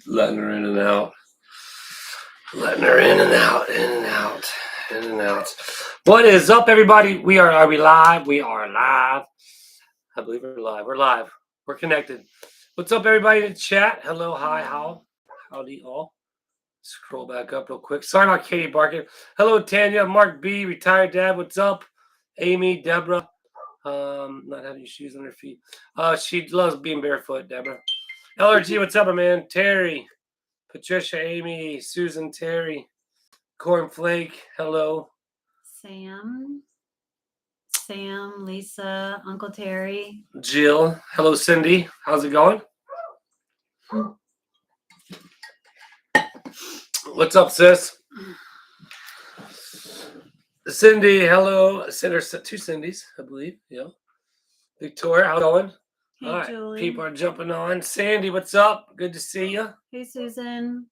letting her in and out. Letting her in and out, in and out, in and out. What is up, everybody? Are we live? We are live. I believe we're live. We're live. We're connected. What's up, everybody in the chat? Hello, hi, howdy all. Scroll back up real quick. Sorry about Katie barking. Hello, Tanya, Mark B, retired dad. What's up? Amy, Deborah. Not having shoes on her feet. She loves being barefoot, Deborah. LRG, what's up, man? Terry, Patricia, Amy, Susan, Terry, Cornflake, hello. Sam, Lisa, Uncle Terry. Jill, hello, Cindy. How's it going? What's up, sis? Cindy, hello. There's two Cindys, I believe. Yeah. Victoria, how's it going? Hey, all right, Julie. people are jumping on. Sandy, what's up? Good to see you. Hey, Susan.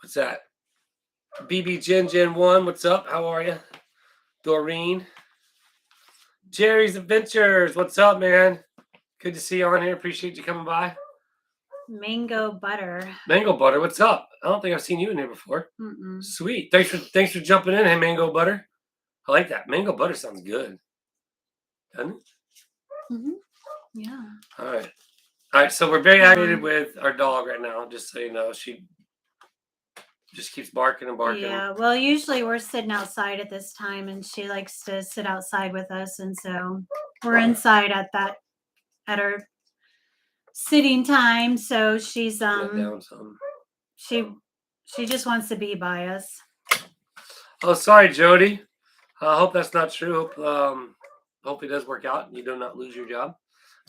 What's that? BB Gen 1, what's up? How are you? Doreen. Jerry's Adventures, what's up, man? Good to see you on here. Appreciate you coming by. Mango Butter. Mango Butter, what's up? I don't think I've seen you in here before. Mm-mm. Sweet. Thanks for jumping in. Hey, Mango Butter. I like that. Mango Butter sounds good. Doesn't it? Mm-hmm. Yeah. All right. So we're very aggravated with our dog right now, just so you know. She just keeps barking and barking. Yeah. Well, usually we're sitting outside at this time, and she likes to sit outside with us, and so we're inside at our sitting time. So she's down some. she just wants to be by us. Oh, sorry, Jody. I hope that's not true. Hope it does work out and you do not lose your job.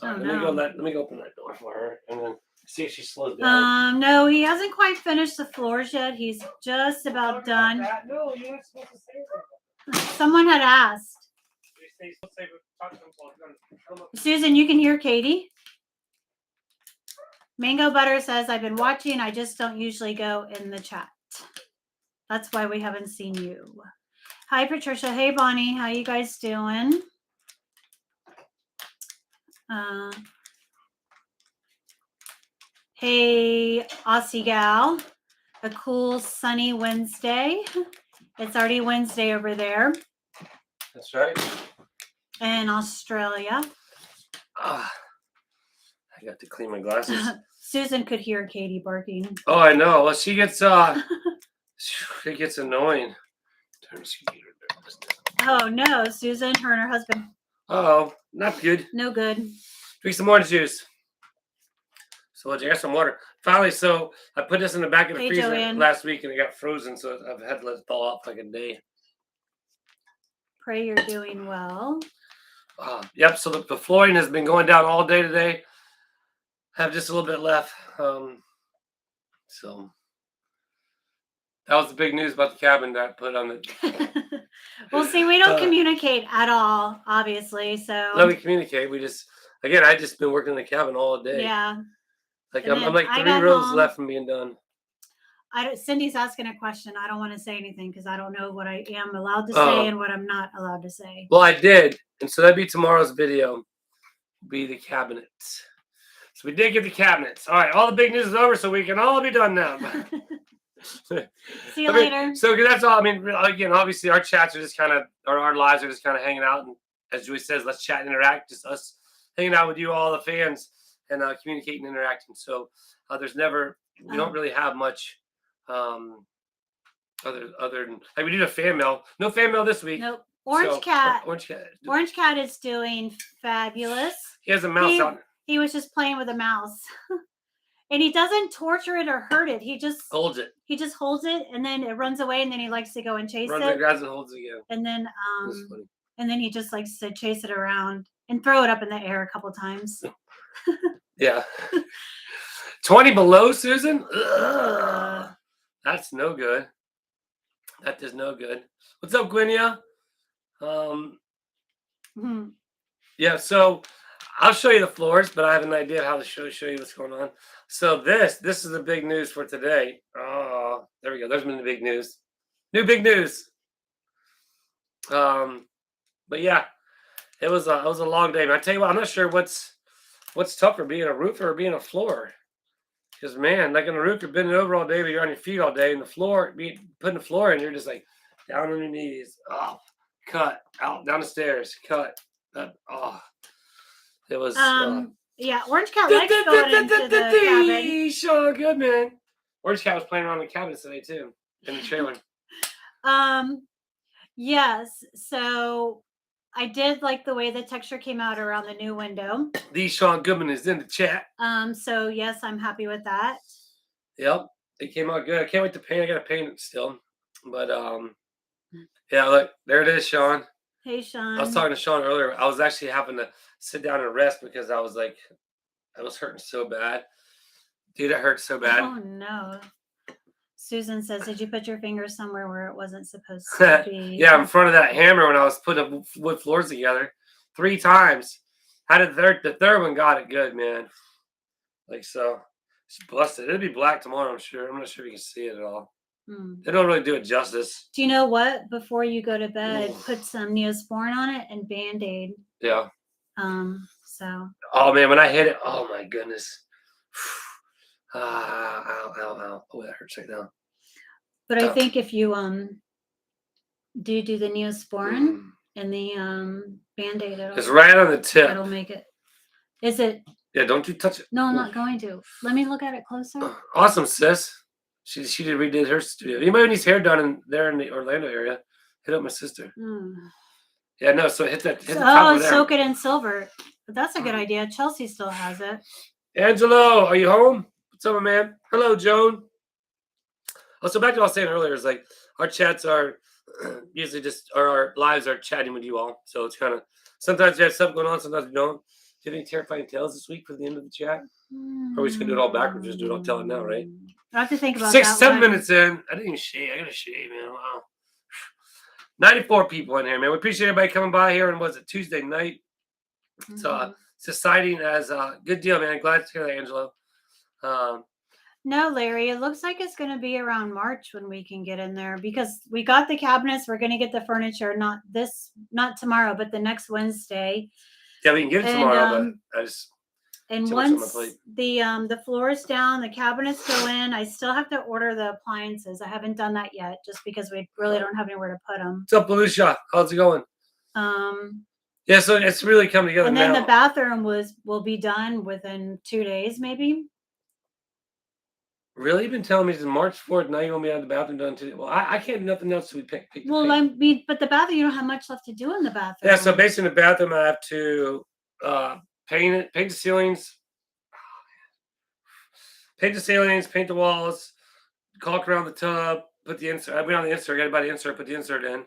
Oh, let me go open that door for her and then see if she slows down. No, he hasn't quite finished the floors yet. He's just about done. No, you weren't supposed to say that. Someone had asked. Susan, you can hear Katie. Mango Butter says, I've been watching. I just don't usually go in the chat. That's why we haven't seen you. Hi, Patricia. Hey, Bonnie. How you guys doing? Hey, Aussie gal. A cool sunny Wednesday. It's already Wednesday over there. That's right. In Australia. I got to clean my glasses. Susan could hear Katie barking. Oh, I know. Well, she gets it gets annoying. Oh no, Susan, her and her husband. Oh, not good. No good. Drink some orange juice. So I got some water. Finally, so I put this in the back of the freezer last week and it got frozen, so I've had to let it thaw out for like a day. Pray you're doing well. Yep, so the flooring has been going down all day today. I have just a little bit left. So that was the big news about the cabin that I put on the... Well, see, we don't communicate at all, obviously, so... No, we communicate. I just been working in the cabin all day. Yeah. Like, I'm like 3 rows left from being done. Cindy's asking a question. I don't want to say anything because I don't know what I am allowed to say and what I'm not allowed to say. Well, I did. And so that'd be tomorrow's video. Be the cabinets. So we did get the cabinets. All right. All the big news is over, so we can all be done now. See you later. So that's all. I mean, again, obviously our chats are just kind of, or our lives are just kind of hanging out. And as Joey says, let's chat and interact. Just us hanging out with you, all the fans, and communicating and interacting. So we don't really have much other than, like, we do a fan mail. No fan mail this week. Nope. Orange Cat is doing fabulous. He has a mouse out. He was just playing with a mouse. And he doesn't torture it or hurt it. He just holds it. He just holds it, and then it runs away, and then he likes to go and chase it. Grabs and holds it again. And then he just likes to chase it around and throw it up in the air a couple times. Yeah. 20 below, Susan? Ugh. That's no good. That is no good. What's up, Gwynia? Yeah, so I'll show you the floors, but I have an idea of how to show you what's going on. So this is the big news for today. Oh, there we go. There's been the big news. New big news. But yeah, it was a long day. But I tell you what, I'm not sure what's what's tougher, being a roofer or being a floor? Because man, like on the roof, you're bending over all day, but you're on your feet all day. And the floor, putting the floor in, you're just like down on your knees. Oh, cut out down the stairs. Cut. Oh, it was. Yeah, Orange Cat likes going into the cabin. Sean Goodman. Orange Cat was playing around in the cabin today too, in the trailer. Yes. So I did like the way the texture came out around the new window. The Sean Goodman is in the chat. So yes, I'm happy with that. Yep, it came out good. I can't wait to paint. I gotta paint it still, but yeah, look, there it is, Sean. Hey, Sean. I was talking to Sean earlier. I was actually having to sit down and rest because I was like, I was hurting so bad, dude. It hurt so bad. Oh no. Susan says, "Did you put your finger somewhere where it wasn't supposed to be?" Yeah, in front of that hammer when I was putting wood floors together 3 times. How did the third one got it good, man? Like so, it's busted. It'll be black tomorrow, I'm sure. I'm not sure if you can see it at all. They don't really do it justice. Do you know what? Before you go to bed, put some Neosporin on it and Band-Aid. Yeah. So. Oh man, when I hit it, oh my goodness. Ow, ow, ow. Oh, that hurts right now. But I think if you do the Neosporin and the Band-Aid, it's right on the tip. It'll make it. Is it? Yeah, don't you touch it. No, I'm not going to. Let me look at it closer. Awesome, sis. She redid her studio. Anybody needs hair done in the Orlando area, hit up my sister. Yeah, no. So hit that. Hit the top of there. Soak it in silver. But that's a good idea. Chelsea still has it. Angelo, are you home? What's up, man? Hello, Joan. Also, back to what I was saying earlier, is like our chats are usually our lives are chatting with you all. So it's kind of sometimes we have stuff going on, sometimes we don't. Do you have any terrifying tales this week for the end of the chat? Or we just gonna do it all backwards, just do it all tell it now, right? I have to think about 7 minutes in. I didn't even shave. I gotta shave, man. Wow. 94 people in here, man. We appreciate everybody coming by here. And was it Tuesday night? It's exciting as good deal, man. Glad to hear that, Angelo. No, Larry, it looks like it's going to be around March when we can get in there because we got the cabinets. We're going to get the furniture, not tomorrow, but the next Wednesday. Yeah, we can get it tomorrow, but I just. And once the floor is down, the cabinets go in. I still have to order the appliances. I haven't done that yet, just because we really don't have anywhere to put them. What's up, Belusha? How's it going? Yeah, so it's really come together. And then the bathroom will be done within 2 days, maybe. Really? You've been telling me it's March 4th. Now you want me to have the bathroom done too? Well, I can't do nothing else till we pick the well, paint. I mean, but the bathroom, you don't have much left to do in the bathroom. Yeah, so basically in the bathroom, I have to paint the ceilings, paint the walls, caulk around the tub, put the insert. I went on the insert, got to buy the insert, put the insert in,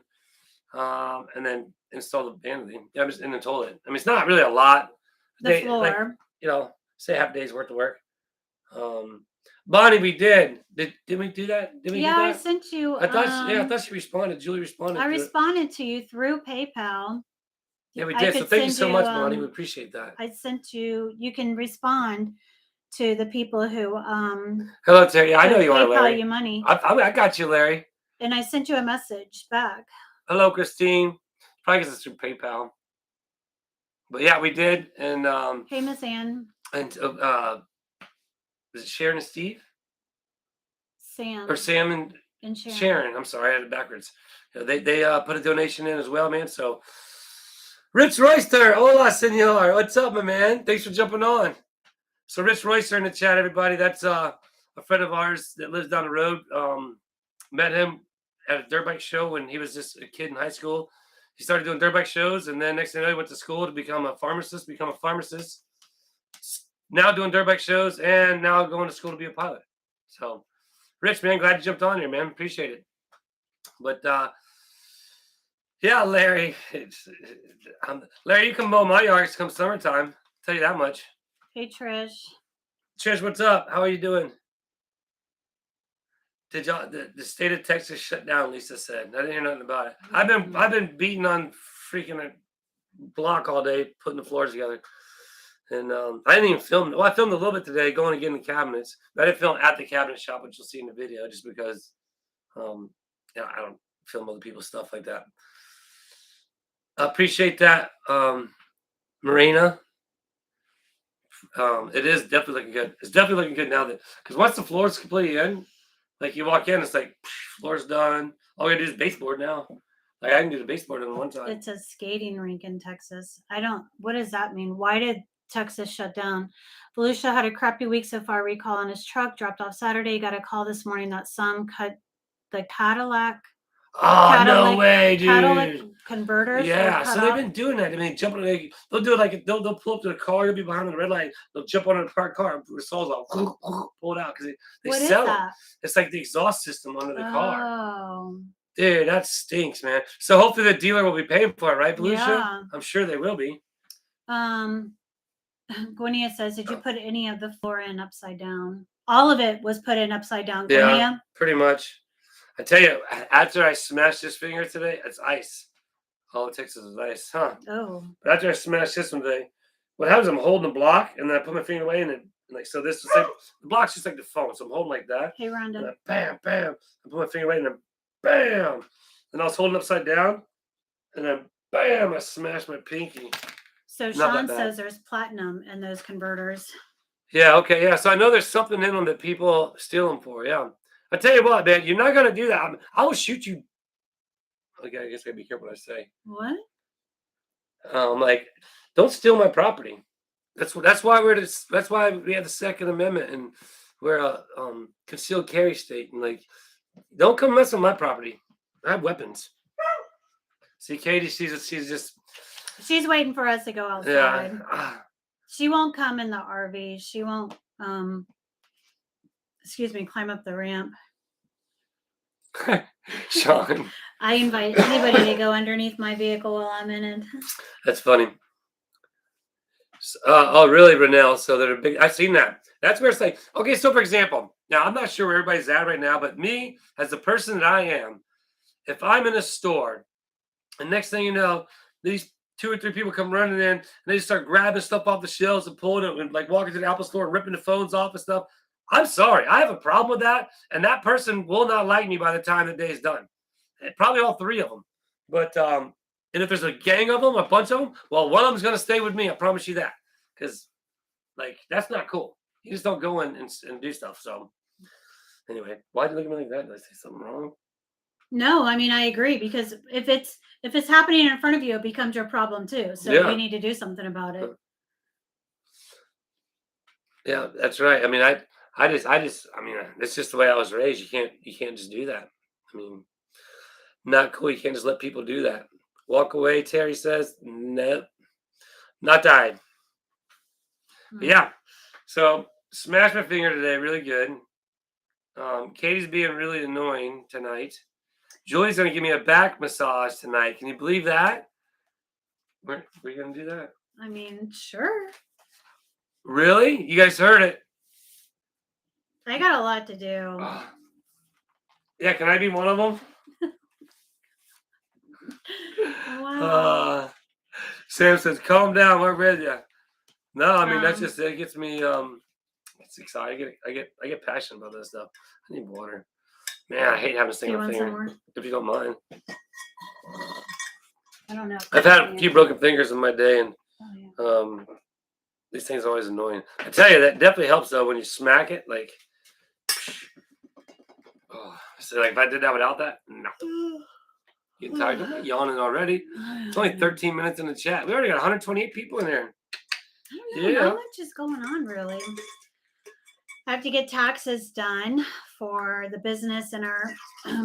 and then install the vanity. Yeah, I'm just in the toilet. I mean, it's not really a lot. The floor. Like, say half a day's worth of work. Bonnie, we did. Did we do that? Did we do that? I sent you. I thought she responded. Julie responded. I responded to you through PayPal. Yeah, we did. So thank you so much, Bonnie. We appreciate that. I sent you. You can respond to the people who. Hello, Terry. Yeah, I know you are, Larry. PayPal you money. I got you, Larry. And I sent you a message back. Hello, Christine. Probably because it's through PayPal. But yeah, we did. And hey, Miss Ann. And is it Sharon and Steve? Sam. Or Sam and Sharon. I'm sorry, I had it backwards. They put a donation in as well, man. So, Rich Royster, hola, senor. What's up, my man? Thanks for jumping on. So, Rich Royster in the chat, everybody. That's a friend of ours that lives down the road. Met him at a dirt bike show when he was just a kid in high school. He started doing dirt bike shows, and then next thing you know, he went to school to become a pharmacist. Now doing dirt bike shows, and now going to school to be a pilot. So, Rich, man, glad you jumped on here, man. Appreciate it. But, yeah, Larry. Larry, you can mow my yards come summertime. I'll tell you that much. Hey, Trish. Trish, what's up? How are you doing? Did y'all the state of Texas shut down? Lisa said. I didn't hear nothing about it. I've been beating on freaking a block all day, putting the floors together. And I didn't even film. Well, I filmed a little bit today, going and getting the cabinets. But I didn't film at the cabinet shop, which you'll see in the video, just because I don't film other people's stuff like that. I appreciate that, Marina. It is definitely looking good. It's definitely looking good now that because once the floor is completely in, like you walk in, it's like floor's done. All we gotta do is baseboard now. Like I can do the baseboard in one time. It's a skating rink in Texas. What does that mean? Why did Texas shut down? Volusia had a crappy week so far. Recall on his truck, dropped off Saturday. Got a call this morning that some cut the Cadillac Oh no way, dude! converters were Yeah, cut so they've off. been doing that. I mean, jumping. They'll do it like they'll pull up to the car. They'll be behind the red light. They'll jump on a parked car and put the saws off, pull it out because they What is sell them. that? It's like the exhaust system under the car. Oh, Dude, that stinks, man. So hopefully the dealer will be paying for it, right, Volusia? yeah. I'm sure they will be. Gwinnea says, did you put any of the floor in upside down? All of it was put in upside down. Yeah, Gwinnea? pretty much. I tell you, after I smashed this finger today, it's ice. All it takes is ice, huh? Oh, But after I smashed this one today, what happens? I'm holding the block, and then I put my finger away, and then like so. This is like the block's just like the phone, so I'm holding like that. hey, And Rhonda. then bam, bam. I put my finger away, and then bam. And I was holding upside down, and then bam, I smashed my pinky. So Not Sean that bad. says there's platinum in those converters. Yeah, okay, yeah. So I know there's something in them that people steal them for. Yeah, I tell you what, man, you're not gonna do that. I will shoot you. Okay, I guess I gotta be careful what I say. What? Like, don't steal my property. That's why that's why we have the Second Amendment and we're a concealed carry state. And like, don't come mess with my property. I have weapons. See, Katie, She's waiting for us to go outside. yeah. She won't come in the RV. She won't, climb up the ramp. Sean, I invite anybody to go underneath my vehicle while I'm in it. that's funny. Oh, really, Renell? So they're big. I've seen that. That's where it's like, okay, so for example, now I'm not sure where everybody's at right now, but me, as the person that I am, if I'm in a store, and next thing you know, these 2 or 3 people come running in, and they just start grabbing stuff off the shelves and pulling it, and like walking to the Apple store and ripping the phones off and stuff. I'm sorry, I have a problem with that, and that person will not like me by the time the day is done. Probably all 3 of them. But and if there's a gang of them, a bunch of them, well, one of them's gonna stay with me. I promise you that, because like that's not cool. You just don't go in and do stuff. So anyway, why do you look at me like that? Did I say something wrong? No, I mean I agree because if it's happening in front of you, it becomes your problem too. So Yeah. we need to do something about it. Yeah, that's right. I mean, I mean, it's just the way I was raised. You can't just do that. I mean, not cool. You can't just let people do that. Walk away, Terry says. Nope. Not died. But yeah. So smashed my finger today, really good. Katie's being really annoying tonight. Julie's gonna give me a back massage tonight. Can you believe that? We're gonna do that. I mean, sure. Really? You guys heard it. I got a lot to do. Yeah, can I be one of them? Wow. Sam says, "Calm down, we're with you." No, I mean that's just it gets me it's exciting. I get passionate about this stuff. I need water. Man, I hate having a single finger. If you don't mind. I don't know. I've had a few broken fingers in my day, and these things are always annoying. I tell you, that definitely helps though when you smack it. Like, so like if I did that without that, no. Getting tired. I'm yawning already. It's only 13 minutes in the chat. We already got 128 people in there. I don't know. Not much is going on really. I have to get taxes done for the business and our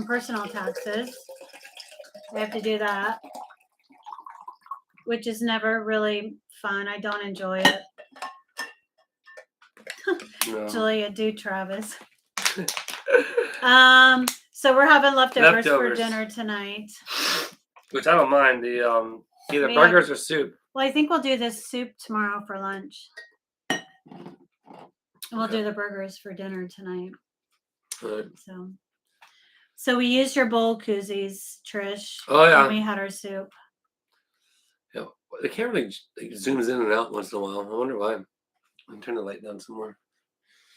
personal taxes. I have to do that, which is never really fun. I don't enjoy it. No. Julia, do Travis. So we're having leftovers for dinner tonight. Which I don't mind. The either burgers or soup. Well, I think we'll do this soup tomorrow for lunch. And we'll do the burgers for dinner tonight. Good. So we used your bowl koozies, Trish. Oh yeah. And we had our soup. Yeah, the camera like zooms in and out once in a while. I wonder why. I'm turn the light down some more.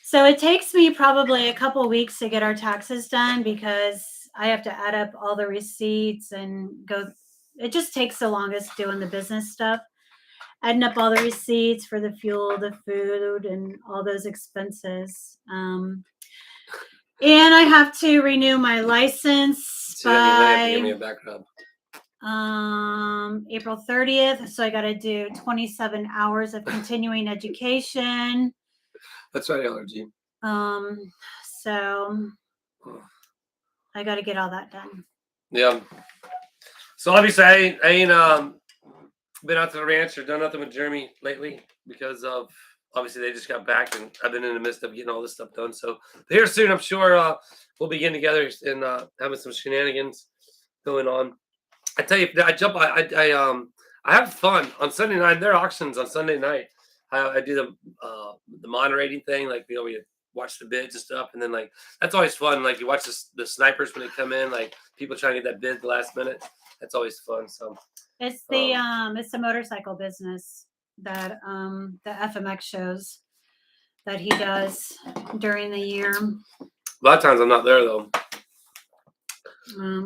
So it takes me probably a couple weeks to get our taxes done because I have to add up all the receipts and go. It just takes the longest doing the business stuff. adding up all the receipts for the fuel, the food, and all those expenses. And I have to renew my license So you have to give me by a back rub. April 30th. So I got to do 27 hours of continuing education. That's right, allergy. So I got to get all that done. Yeah. So obviously, I ain't been out to the ranch or done nothing with Jeremy lately because of obviously they just got back and I've been in the midst of getting all this stuff done. So here soon, I'm sure we'll be getting together and having some shenanigans going on. I tell you, I have fun on Sunday night. There are auctions on Sunday night. I do the moderating thing, like we watch the bids and stuff, and then like that's always fun. Like you watch the snipers when they come in, like people trying to get that bid at the last minute. That's always fun. So it's the motorcycle business that the FMX shows that he does during the year. A lot of times I'm not there though.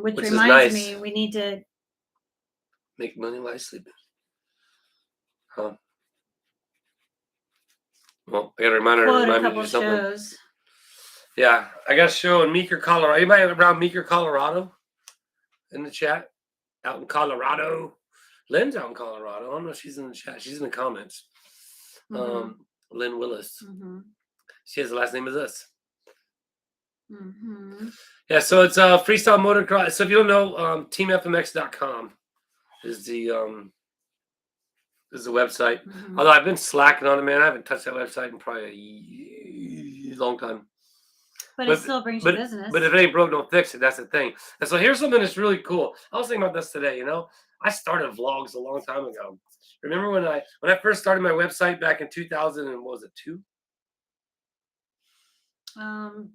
Which is reminds nice. me, we need to make money while sleeping. Huh. Well, I got to remind me to do something. Shows. Yeah, I got a show in Meeker, Colorado. Anybody around Meeker, Colorado? In the chat? Out in Colorado? Lynn's out in Colorado. I don't know if she's in the chat. She's in the comments. Mm-hmm. Lynn Willis. Mm-hmm. She has the last name as us. Mm-hmm. Yeah, so it's freestyle motocross. So if you don't know, teamfmx.com is the website. Mm-hmm. Although I've been slacking on it, man. I haven't touched that website in probably a long time. But it still brings you business. But if it ain't broke, don't fix it. That's the thing. And so here's something that's really cool. I was thinking about this today. I started vlogs a long time ago. Remember when I first started my website back in 2000 and what was it, 2?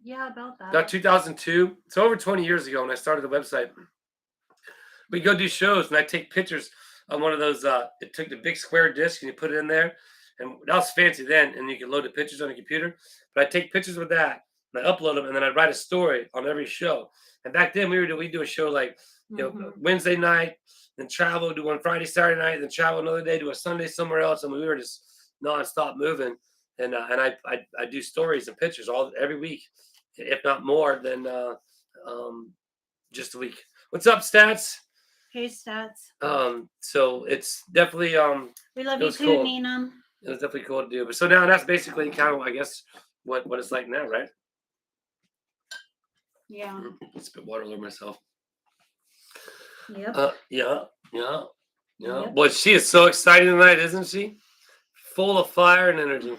Yeah, about that. About 2002. So over 20 years ago when I started the website, we go do shows and I take pictures on one of those. It took the big square disc and you put it in there, and that was fancy then. And you could load the pictures on your computer. But I take pictures with that and I upload them, and then I'd write a story on every show. And back then we do a show like Wednesday night, then travel, do one Friday, Saturday night, then travel another day, do a Sunday somewhere else, and we were just nonstop moving. And I do stories and pictures every week, if not more than just a week. What's up, Stats? Hey, Stats. So it's definitely we love you too, cool. Nina. It was definitely cool to do. But so now that's basically kind of, I guess, what it's like now, right? Yeah. Spit water all over myself. Yep. Yeah. Yep. Boy, she is so excited tonight, isn't she? Full of fire and energy.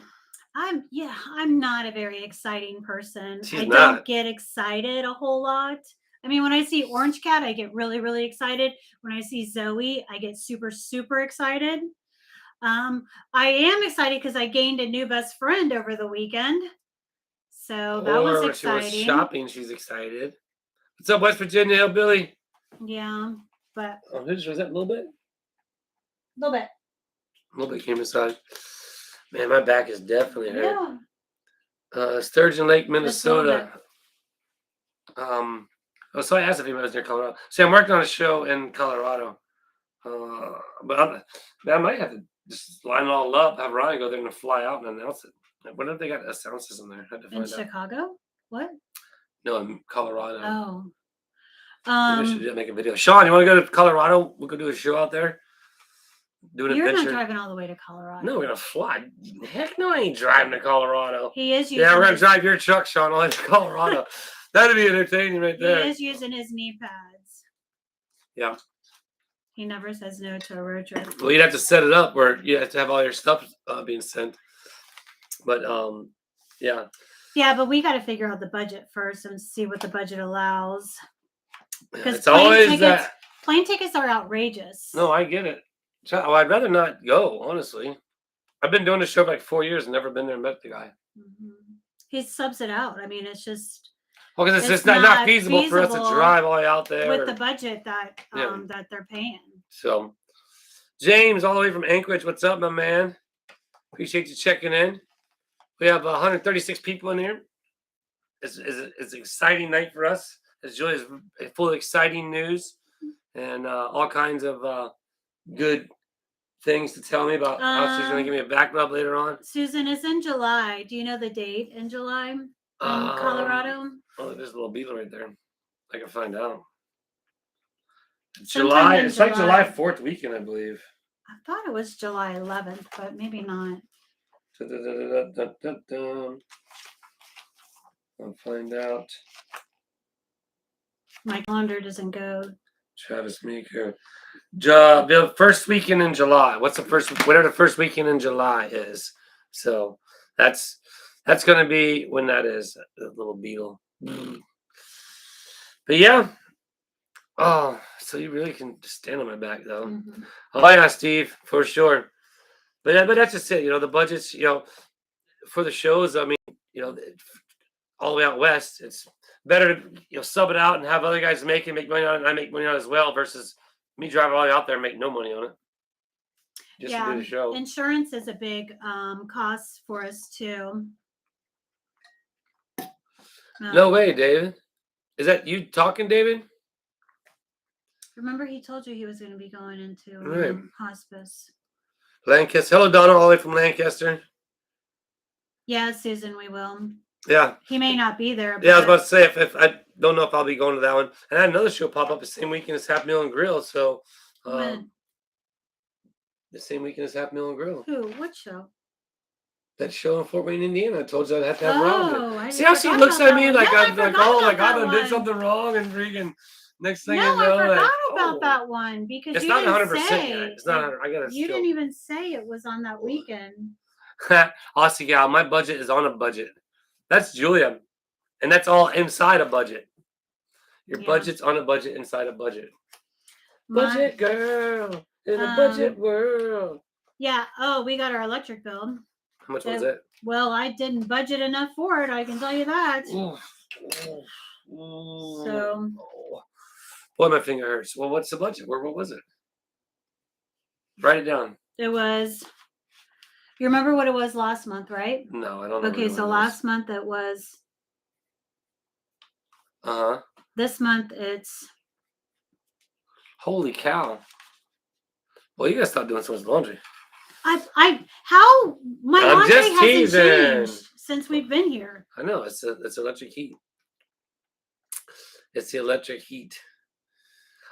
I'm not a very exciting person. I don't get excited a whole lot. I mean, when I see Orange Cat, I get really, really excited. When I see Zoe, I get super, super excited. I am excited because I gained a new best friend over the weekend. So that was exciting. She was shopping. She's excited. What's up, West Virginia Hillbilly? Yeah, but was that a little bit? A little bit. A little bit came inside. Man, my back is definitely hurt. Yeah. Sturgeon Lake, Minnesota. So I asked if anybody was near Colorado. See, I'm working on a show in Colorado. But I might have to just line it all up, have Ryan go there and fly out and announce it. What if they got a sound system there? I had to find in Chicago? What? No, in Colorado. Oh. Maybe I should make a video. Sean, you want to go to Colorado? We'll go do a show out there. Do an adventure. You're not driving all the way to Colorado. No, we're gonna fly. Heck no, I ain't driving to Colorado. He is using. Yeah, we're gonna drive your truck, Sean, all the way to Colorado. That'd be entertaining right there. He is using his knee pads. Yeah. He never says no to a road trip. Well, you'd have to set it up where you have to have all your stuff being sent. But yeah. Yeah, but we got to figure out the budget first and see what the budget allows. Because it's always that. Plane tickets are outrageous. No, I get it. Well, I'd rather not go, honestly. I've been doing this show for like 4 years and never been there and met the guy. Mm-hmm. He subs it out. I mean, it's just. Well, because it's just not feasible for us to drive all the way out there. With the budget that that they're paying. So, James, all the way from Anchorage. What's up, my man? Appreciate you checking in. We have 136 people in here. It's an exciting night for us. As Julia's full of exciting news and all kinds of good things to tell me about how she's going to give me a back rub later on? Susan, is in July. Do you know the date in July in Colorado? Oh, there's a little beetle right there. I can find out. Sometime July. in It's like July July. 4th weekend, I believe. I thought it was July 11th, but maybe not. I'll find out. My calendar doesn't go. Travis Meeker. The first weekend in July. What's the first? Whatever the first weekend in July is. So that's going to be when that is. The little beetle. But yeah. Oh, so you really can just stand on my back though. Mm-hmm. Oh yeah, Steve, for sure. But that's just it. The budgets. For the shows. I mean, all the way out west, it's better to sub it out and have other guys make money on it, and I make money on it as well, versus me driving all the way out there and make no money on it. Just to do the show. Insurance is a big cost for us too. No way, David. Is that you talking, David? Remember, he told you he was going to be going into hospice. Lancaster. Hello, Donna, all the way from Lancaster. Yeah, Susan, we will. Yeah. He may not be there. Yeah, I was about to say, if I don't know if I'll be going to that one. And I had another show pop up the same weekend as Half Meal and Grill. So, when? The same weekend as Half Meal and Grill. Who? What show? That show in Fort Wayne, Indiana. I told you I'd have to have Rob. See how she forgot looks about at me that like one. I'm No, I like, forgot oh my about God, that I did one. something wrong, and freaking next thing No, you know, I forgot like, about that one because it's you not didn't 100% say. yet. It's not. I gotta. You didn't even say it was on that weekend. Aussie gal, my budget is on a budget. That's Julia, and that's all inside a budget. Your budget's on a budget inside a budget. Budget girl in a budget world. Yeah. Oh, we got our electric bill. How much was it? Well, I didn't budget enough for it. I can tell you that. So. Boy, my finger hurts. Well, what's the budget? What was it? Write it down. It was. You remember what it was last month, right? No, I don't know. Okay, so last month it was. This month it's. Holy cow! Well, you gotta stop doing so much laundry. How my I'm laundry just hasn't teasing. changed since we've been here. I know it's electric heat. It's the electric heat.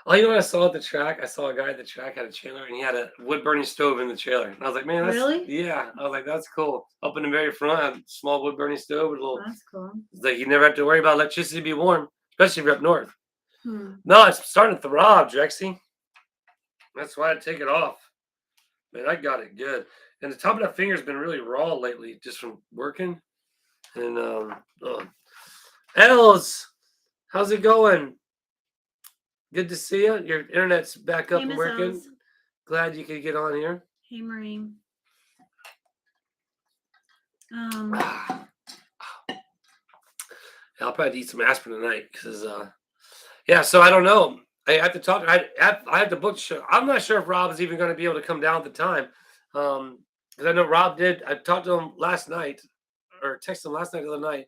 Oh, you know what I saw at the track? I saw a guy at the track had a trailer and he had a wood burning stove in the trailer. And I was like, man, that's really? Yeah. I was like, that's cool. Up in the very front, a small wood burning stove with a little. That's cool. It's like you never have to worry about electricity to be warm, especially if you're up north. No, it's starting to throb, Drexy. That's why I take it off. Man, I got it good. And the top of that finger's been really raw lately, just from working. And Els, how's it going? Good to see you. Your internet's back up and working. Els. Glad you could get on here. Hey, Marie. I'll probably eat some aspirin tonight because, so I don't know. I have to talk. I have to book the show. I'm not sure if Rob is even going to be able to come down at the time. Because I know Rob did. I talked to him last night, or texted him last night the other night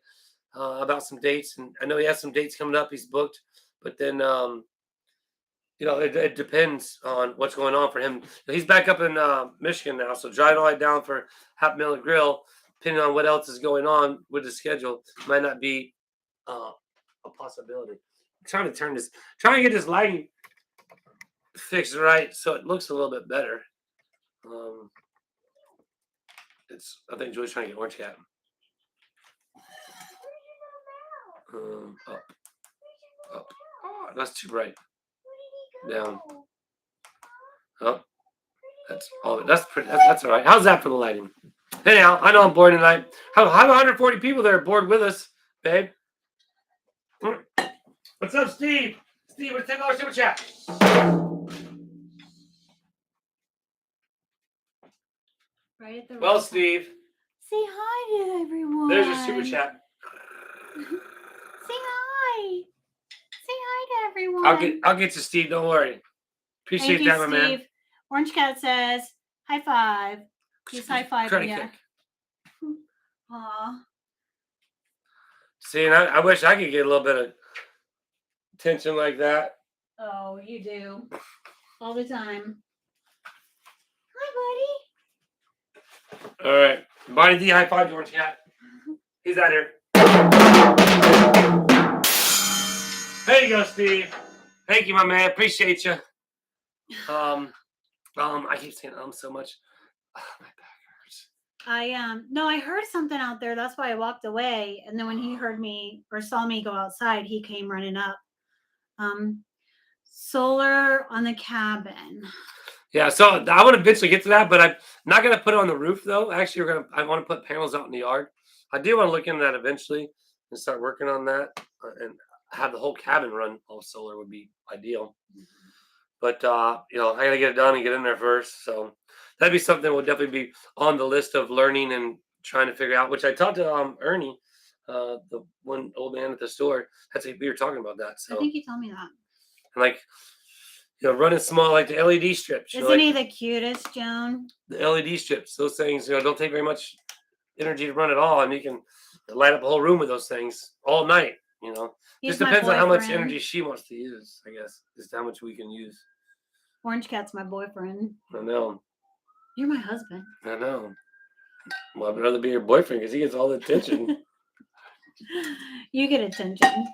about some dates. And I know he has some dates coming up. He's booked. But then, it depends on what's going on for him. He's back up in Michigan now. So driving all the way down for Half Meal and Grill, depending on what else is going on with the schedule, might not be a possibility. I'm trying to get this lighting fixed right so it looks a little bit better. I think Julie's trying to get Orange Cat. Up. Oh, that's too bright. Down. Up. That's all. That's pretty. That's all right. How's that for the lighting? Anyhow, I know I'm bored tonight. Have 140 people there bored with us, babe. What's up, Steve? Steve, what's $10 super chat? Right at the well, Steve. Say hi to everyone. There's your super chat. Say hi. Say hi to everyone. I'll get you, Steve. Don't worry. Appreciate Thank that, you, my man. Steve. Orange Cat says high five. He's high fiving you. Aw. See, and I wish I could get a little bit of attention like that. Oh, you do. All the time. Hi, All right. Bonnie D, high five, Orange Cat. He's out here. There you go, Steve. Thank you, my man. Appreciate you. I keep saying so much. My back hurts. No, I heard something out there. That's why I walked away. And then when he heard me or saw me go outside, he came running up. Solar on the cabin. Yeah, so I want to eventually get to that, but I'm not gonna put it on the roof though. Actually, I want to put panels out in the yard. I do want to look into that eventually and start working on that and have the whole cabin run all solar would be ideal. But I gotta get it done and get in there first. So that'd be something that will definitely be on the list of learning and trying to figure out. Which I talked to Ernie, the one old man at the store. We were talking about that. So I think he told me that. and like running small like the LED strips. Isn't he the cutest, Joan? The LED strips, those things, don't take very much energy to run at all, and you can light up a whole room with those things all night. He's Just depends on how much boyfriend. energy she wants to use. I guess just how much we can use. Orange Cat's my boyfriend. I know. You're my husband. I know. Well, I'd rather be your boyfriend because he gets all the attention. You get attention.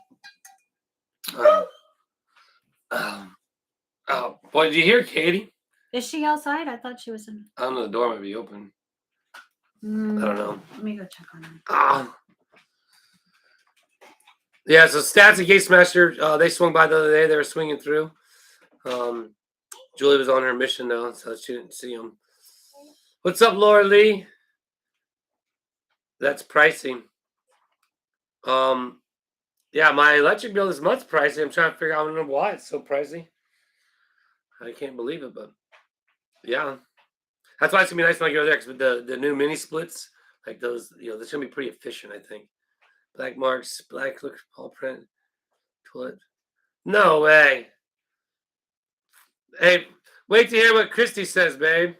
Oh, boy, did you hear Katie? Is she outside? I thought she was in. I don't know. The door might be open. I don't know. Let me go check on her. Yeah, so Stats and Gate Smasher, they swung by the other day. They were swinging through. Julie was on her mission, though, so she didn't see them. What's up, Laura Lee? That's pricey. Yeah, my electric bill is much pricey. I'm trying to figure out, I don't know why it's so pricey. I can't believe it, but yeah. That's why it's going to be nice when I go there, because the new mini splits, like those, that's going to be pretty efficient, I think. Black marks, black look, all print, toilet. No way. Hey, wait to hear what Christy says, babe.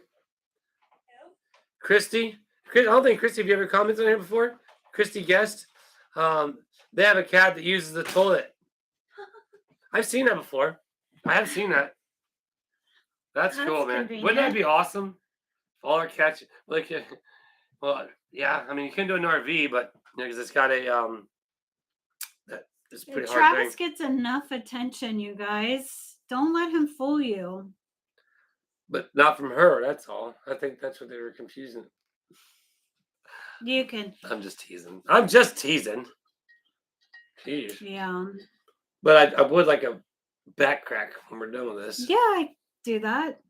Christy? I don't think, Christy, have you ever commented on here before? Christy guest. They have a cat that uses the toilet. I've seen that before. I have seen that. That's cool, man. Convenient. Wouldn't that be awesome? All our cats, like, well, yeah. I mean, you can do an RV, but because it's got a it's a pretty hard Travis thing. gets enough attention, you guys. Don't let him fool you. But not from her. That's all. I think that's what they were confusing. You can. I'm just teasing. I'm just teasing. Jeez. Yeah. But I would like a back crack when we're done with this. Yeah, I do that.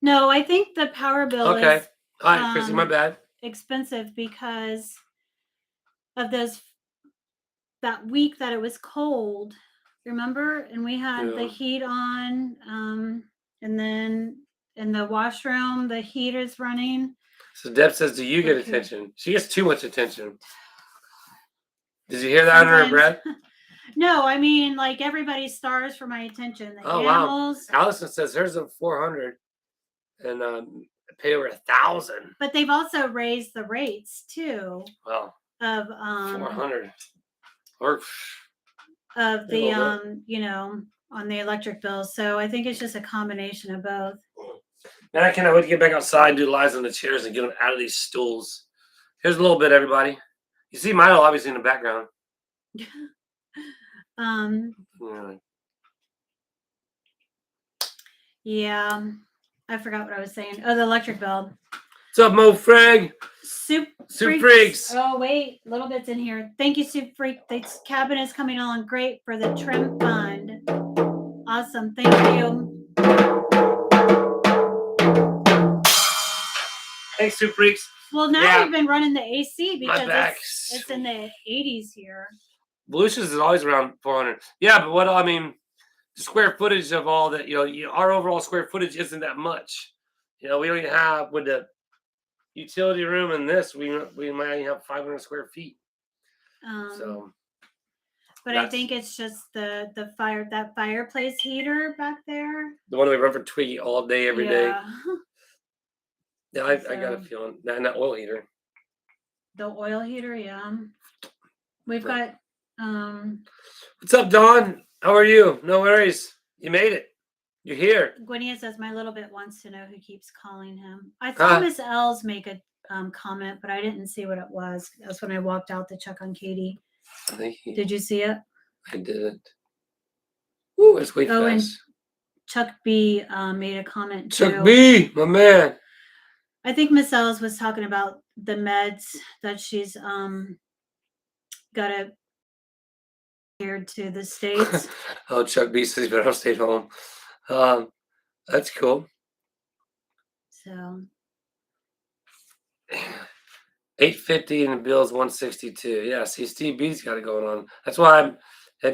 No, I think the power bill Okay. is All right, Chrissy, my bad. expensive because of that week that it was cold. Remember? And we had the heat on, and then in the washroom the heat is running. So Deb says, do you get attention? She gets too much attention. Did you hear that under her breath? No, I mean, like, everybody starves for my attention. The animals. Wow. Allison says hers is 400 and pay over 1,000. But they've also raised the rates too. Well, of 400 or of the on the electric bills. So I think it's just a combination of both. Man, I cannot wait to get back outside and do lives on the chairs and get them out of these stools. Here's a little bit, everybody. You see Milo obviously in the background. Yeah. I forgot what I was saying. Oh, the electric bill. What's up, Mo Frag? Soup Freaks. Oh, wait. A little bit's in here. Thank you, Soup Freak. This cabin is coming along great for the trim fund. Awesome. Thank you. Thanks, Soup Freaks. Well, now we've been running the AC because it's in the 80s here. Volusia's is always around 400. Yeah, but what I mean, the square footage of all that, our overall square footage isn't that much. We only have with the utility room and this, we might only have 500 square feet. But I think it's just that fireplace heater back there. The one we run for Twiggy all day, every day. Yeah, I got a feeling. That oil heater. The oil heater, yeah. We've got What's up, Dawn? How are you? No worries. You made it. You're here. Gwynia says my little bit wants to know who keeps calling him. I saw Miss L's make a comment, but I didn't see what it was. That's when I walked out to check on Katie. I think Did you see it? I didn't. Ooh, it's way Oh, and fast. Chuck B made a comment Chuck too. B, my man. I think Miss Ellis was talking about the meds that she's got to here to the States. Oh, Chuck B says, but I'll stay home. That's cool. So 850 and the bill's 162. Yeah, see, Steve B's got it going on. That's why I'm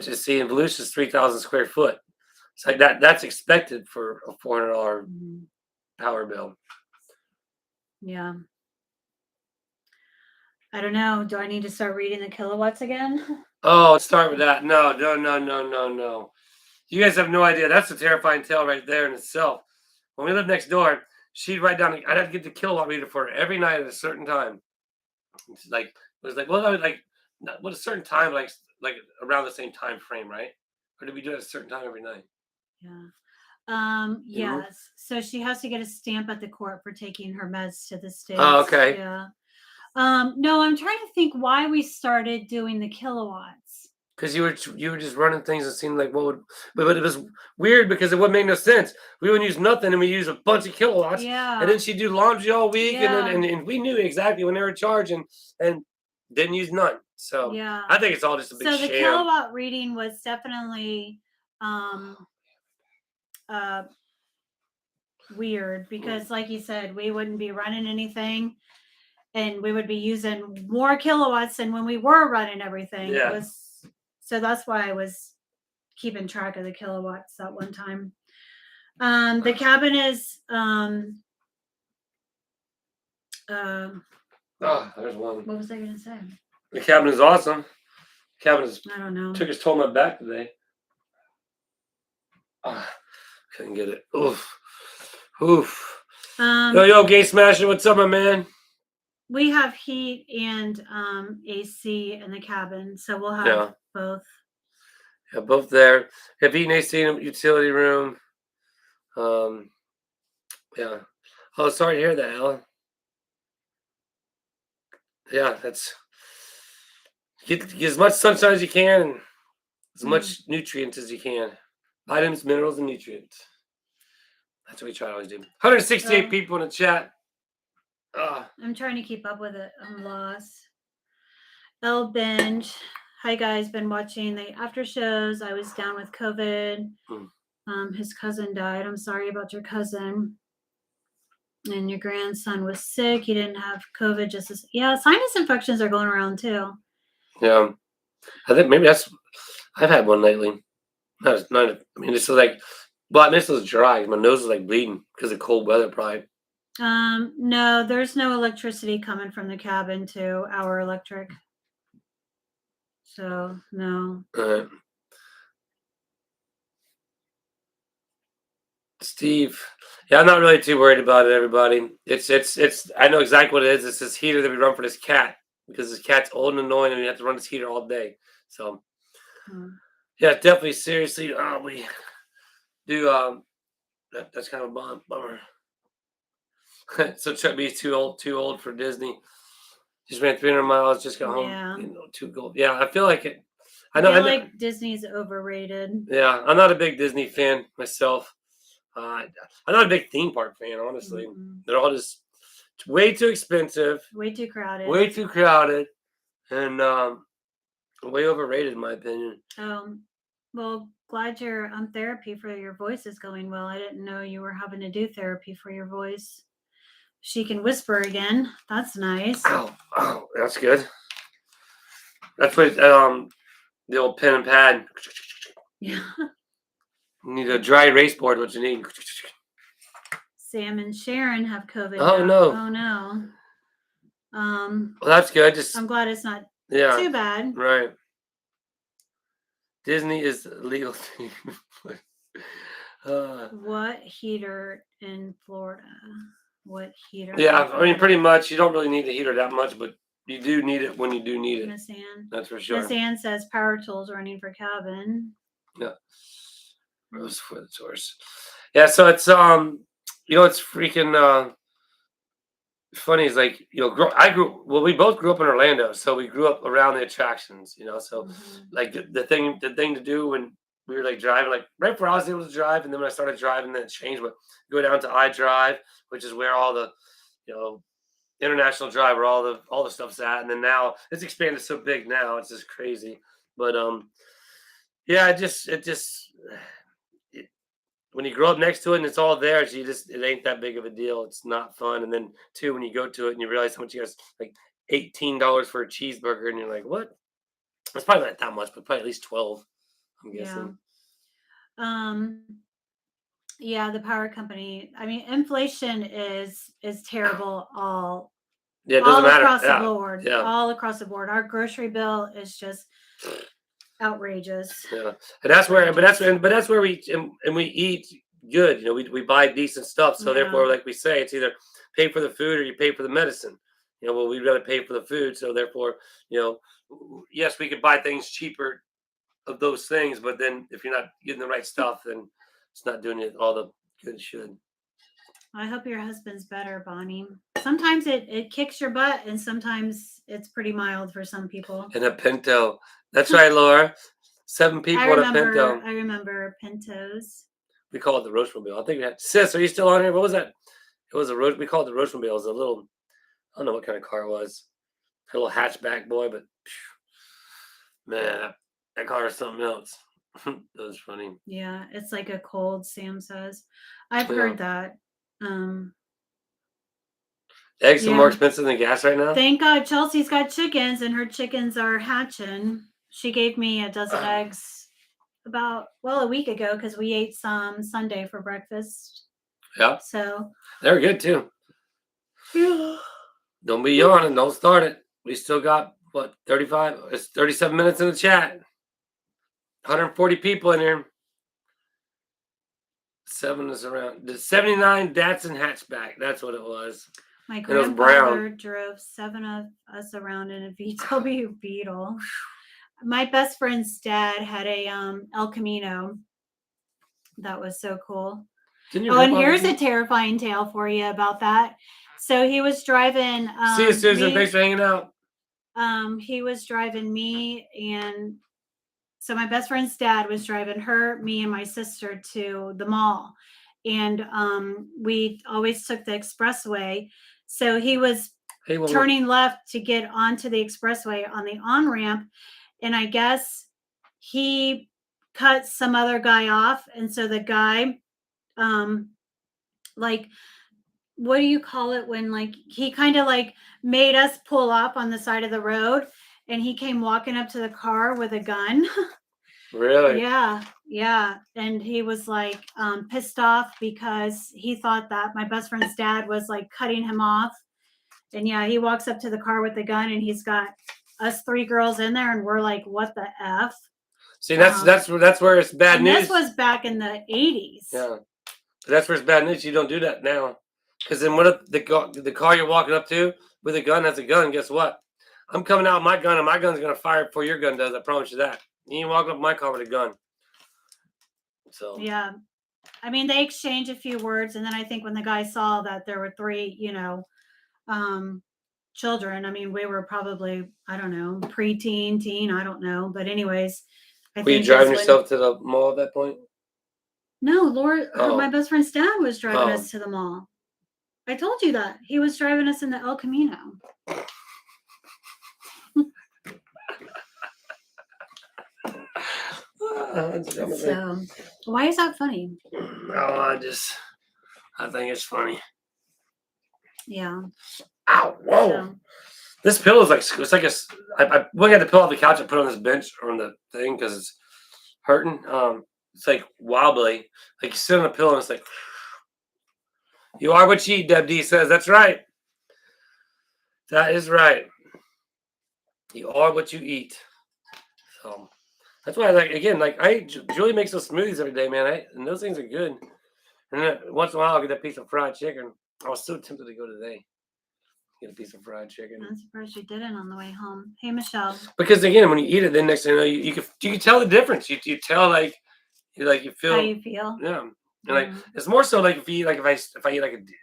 just seeing Volusia's 3,000 square foot. It's like that's expected for a $400 power bill. Yeah. I don't know. Do I need to start reading the kilowatts again? Oh, let's start with that. No. You guys have no idea. That's a terrifying tale right there in itself. When we lived next door, she'd write down. I'd have to get the kilowatt reader for her every night at a certain time. It's like it was like well, I was like what a certain time like around the same time frame, right? Or did we do it at a certain time every night? Yeah. Yes. So she has to get a stamp at the court for taking her meds to the States. Oh, okay. Yeah. No, I'm trying to think why we started doing the kilowatts. Because you were just running things that seemed like what would, but it was weird because it wouldn't make no sense. We wouldn't use nothing and we use a bunch of kilowatts. Yeah. And then she'd do laundry all week Yeah. and we knew exactly when they were charging and didn't use none. So yeah. I think it's all just a big sham. So the kilowatt reading was definitely weird because like you said, we wouldn't be running anything and we would be using more kilowatts than when we were running everything. Yeah. It was, so that's why I was keeping track of the kilowatts that one time. The cabin is there's one. what was I gonna say? The cabin is awesome. The cabin is I don't know. took its toll on my back today. Couldn't get it. Oof. Yo, Gay Smasher, what's up, my man? We have heat and AC in the cabin, so we'll have both. Yeah, both there. Have heat and AC in the utility room. Yeah. Oh, sorry to hear that, Ella. Yeah, that's get as much sunshine as you can and as much nutrients as you can. Vitamins, minerals, and nutrients. That's what we try to always do. 168 people in the chat. I'm trying to keep up with it. I'm lost. L Binge. Hi guys, been watching the after shows. I was down with COVID. His cousin died. I'm sorry about your cousin. And your grandson was sick. He didn't have COVID. Sinus infections are going around too. Yeah, I think maybe I've had one lately. I mean, it's like, well, I mean, it was dry. My nose was like bleeding because of cold weather, probably. No, there's no electricity coming from the cabin to our electric. So no. Steve, yeah, I'm not really too worried about it. Everybody, it's. I know exactly what it is. It's this heater that we run for this cat because this cat's old and annoying, and we have to run this heater all day. So, yeah, definitely, seriously, we do. That's kind of a bummer. So Chuck B's too old for Disney. Just ran 300 miles, just got home. Yeah. Too gold. Yeah, I feel like it. I feel like Disney's overrated. Yeah, I'm not a big Disney fan myself. I'm not a big theme park fan, honestly. They're all just way too expensive. Way too crowded. And way overrated, in my opinion. Well, glad you're on therapy for your voice is going well. I didn't know you were having to do therapy for your voice. She can whisper again. That's nice. Oh, that's good. That's what the old pen and pad. Yeah. You need a dry erase board. What you need. Sam and Sharon have COVID. Oh now. no. Well, that's good. I'm glad it's not too bad. Right. Disney is legal. What heater in Florida? What heater? Yeah, I mean, pretty much. You don't really need the heater that much, but you do need it when you do need it. Miss Ann. That's for sure. Miss Ann says power tools running for cabin. Yeah. Rose for the source. Yeah, so it's it's freaking funny is like we both grew up in Orlando, so we grew up around the attractions, so Mhm. like the thing to do when we were like driving, like right before I was able to drive, and then when I started driving, then it changed. But go down to I Drive, which is where all the you know international drive, where all the stuff's at, and then now it's expanded so big now, it's just crazy. But yeah, it just when you grow up next to it and it's all there, so it ain't that big of a deal. It's not fun. And then too, when you go to it and you realize how much you guys like $18 for a cheeseburger, and you're like, what? It's probably not that much, but probably at least 12. I'm Yeah. guessing. Um, yeah, the power company. I mean, inflation is terrible Yeah, it doesn't all matter. across the Yeah, board. yeah, All across the board. Our grocery bill is just outrageous. yeah. And that's where, Outrageous. but that's where and we eat good. We buy decent stuff. So Yeah. therefore, like we say, it's either pay for the food or you pay for the medicine. Well, we'd rather pay for the food. So therefore, yes, we could buy things cheaper of those things, but then if you're not getting the right stuff, then it's not doing it all the good it should. I hope your husband's better, Bonnie. Sometimes it kicks your butt and sometimes it's pretty mild for some people. And a Pinto. That's right, Laura. 7 people in a Pinto. I remember Pintos. We call it the Roachmobile. I think we had Sis, are you still on here? What was that? It was a roach. We called it the Roachmobile. It was a little, I don't know what kind of car it was. A little hatchback boy, but man, that car is something else. That was funny. Yeah, it's like a cold, Sam says. I've Yeah. heard that. Um, Eggs are more yeah. expensive than gas right now. Thank God Chelsea's got chickens and her chickens are hatching. She gave me a dozen eggs a week ago because we ate some Sunday for breakfast. Yeah, So they're good too. Don't be yawning. Don't start it. We still got what 35? It's 37 minutes in the chat. 140 people in here. 7 is around. The 79 Datsun hatchback. That's what it was. my And it was grandfather brown. drove 7 of us around in a VW Beetle. My best friend's dad had a El Camino. That was so cool. Didn't your Oh, and grandfather here's do- a terrifying tale for you about that. So he was driving. See you, Susan. Thanks for hanging out. He was driving me, and so my best friend's dad was driving her, me, and my sister to the mall, and we always took the expressway. So he was Hey, one more. turning left to get onto the expressway on the on ramp, and I guess he cut some other guy off, and so the guy, like, what do you call it when like he kind of like made us pull up on the side of the road, and he came walking up to the car with a gun. Really? Yeah, and he was like pissed off because he thought that my best friend's dad was like cutting him off. And yeah, he walks up to the car with the gun, and he's got us 3 girls in there, and we're like, what the F? See, that's where it's bad And news. this was back in the 80s. Yeah, that's where it's bad news. You don't do that now, because then what if the car you're walking up to with a gun has a gun? Guess what? I'm coming out with my gun, and my gun's gonna fire before your gun does. I promise you that. You ain't walking up my car with a gun. So Yeah. I mean, they exchanged a few words, and then I think when the guy saw that there were 3, children, I mean, we were probably, I don't know, preteen, teen, I don't know. But anyways, I were you think driving yourself to the mall at that point? No, Laura, Oh. my best friend's dad was driving Oh. us to the mall. I told you that. He was driving us in the El Camino. So, why is that funny? Oh, I think it's funny. Yeah. Ow! Whoa! So, This pillow is it's like I got the pillow off the couch and put it on this bench or on the thing because it's hurting. It's like wobbly. Like you sit on a pillow and it's like, you are what you eat. Deb D says that's right. That is right. You are what you eat. So that's why, Julie makes those smoothies every day, man. And those things are good. And then once in a while, I'll get that piece of fried chicken. I was so tempted to go today. Get a piece of fried chicken. I'm surprised you didn't on the way home. Hey, Michelle. Because again, when you eat it, then next thing you know, you can tell the difference. You tell you feel How you feel? Yeah. And like it's more so like if I eat like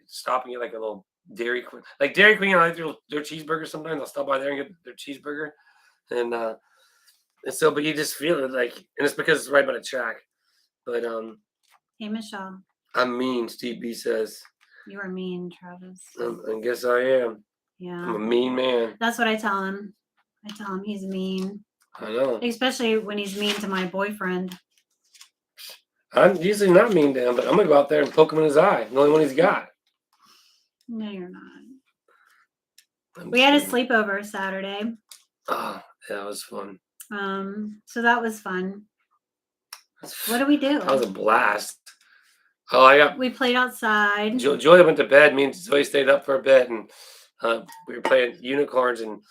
stop and get like a little Dairy Queen, like Dairy Queen, I like their cheeseburger sometimes. I'll stop by there and get their cheeseburger, and so but you just feel it like, and it's because it's right by the track. But Hey, Michelle. I'm mean. Steve B says you are mean, Travis. I guess I am. Yeah, I'm a mean man. That's what I tell him. I tell him he's mean. I know. Especially when he's mean to my boyfriend. I'm usually not mean to him, but I'm gonna go out there and poke him in his eye. The only one he's got. No, you're not. We had a sleepover Saturday. Oh, yeah, it was fun. So that was fun. What did we do? That was a blast. Oh, we played outside. Julia went to bed. Me and Zoe stayed up for a bit, and we were playing unicorns, and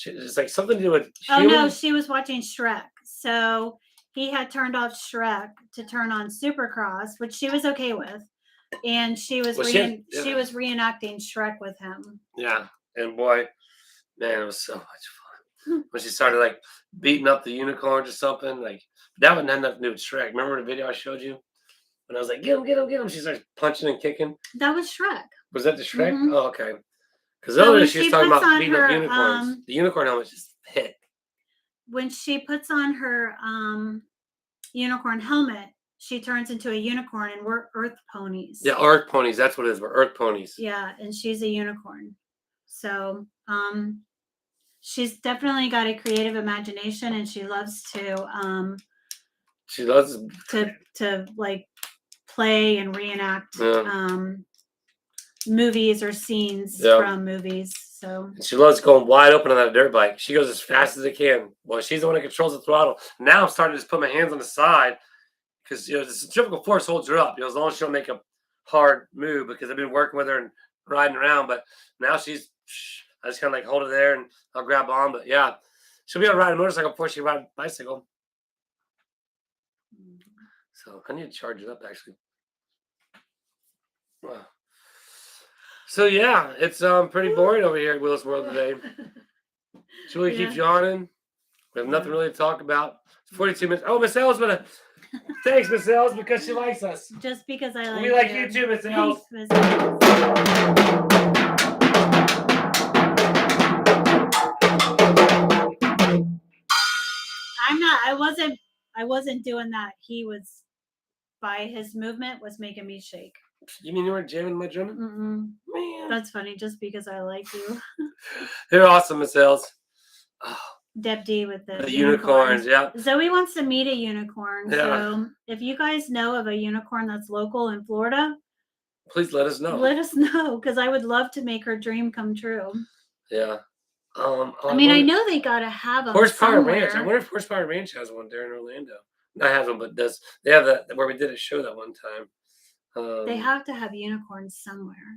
it's like something to do with. Oh no, she was watching Shrek. So he had turned off Shrek to turn on Supercross, which she was okay with, and she was she was reenacting Shrek with him. Yeah, and boy, man, it was so much fun when she started like beating up the unicorns or something. Like that wouldn't have nothing to do with Shrek. Remember the video I showed you? When I was like, get him, get him, get him. She starts punching and kicking. That was Shrek. Was that the Shrek? Mm-hmm. Oh, okay. Because earlier she was talking about beating up unicorns. The unicorn helmet just hit. When she puts on her unicorn helmet, she turns into a unicorn, and we're earth ponies. Yeah, earth ponies. That's what it is. We're earth ponies. Yeah, and she's a unicorn. So she's definitely got a creative imagination, and she loves to to like play and reenact movies or scenes from movies. So she loves going wide open on that dirt bike. She goes as fast as it can. Well, she's the one that controls the throttle. Now I'm starting to just put my hands on the side because the centrifugal force holds her up. As long as she don't make a hard move, because I've been working with her and riding around. But now I just kind of like hold her there and I'll grab on. But yeah, she'll be able to ride a motorcycle before she ride a bicycle. So I need to charge it up actually. Wow. So yeah, it's pretty boring over here at Willis World today. Julie keeps yawning. We have nothing really to talk about. It's 42 minutes. Oh, Miss L's gonna. Thanks, Miss L's, because she likes us. Just because I like we like you too, Miss L's. I wasn't doing that. He was, by his movement, was making me shake. You mean you weren't jamming my drum? Man. That's funny, just because I like you. You're awesome, Miss L's. Oh. Deb D with the unicorns, yeah. Zoe wants to meet a unicorn. Yeah. So if you guys know of a unicorn that's local in Florida, please let us know. Let us know, because I would love to make her dream come true. Yeah. I mean, I know they gotta have a Horsepower Ranch. I wonder if Horsepower Ranch has one there in Orlando. Not has one, but does. They have that where we did a show that one time. They have to have unicorns somewhere.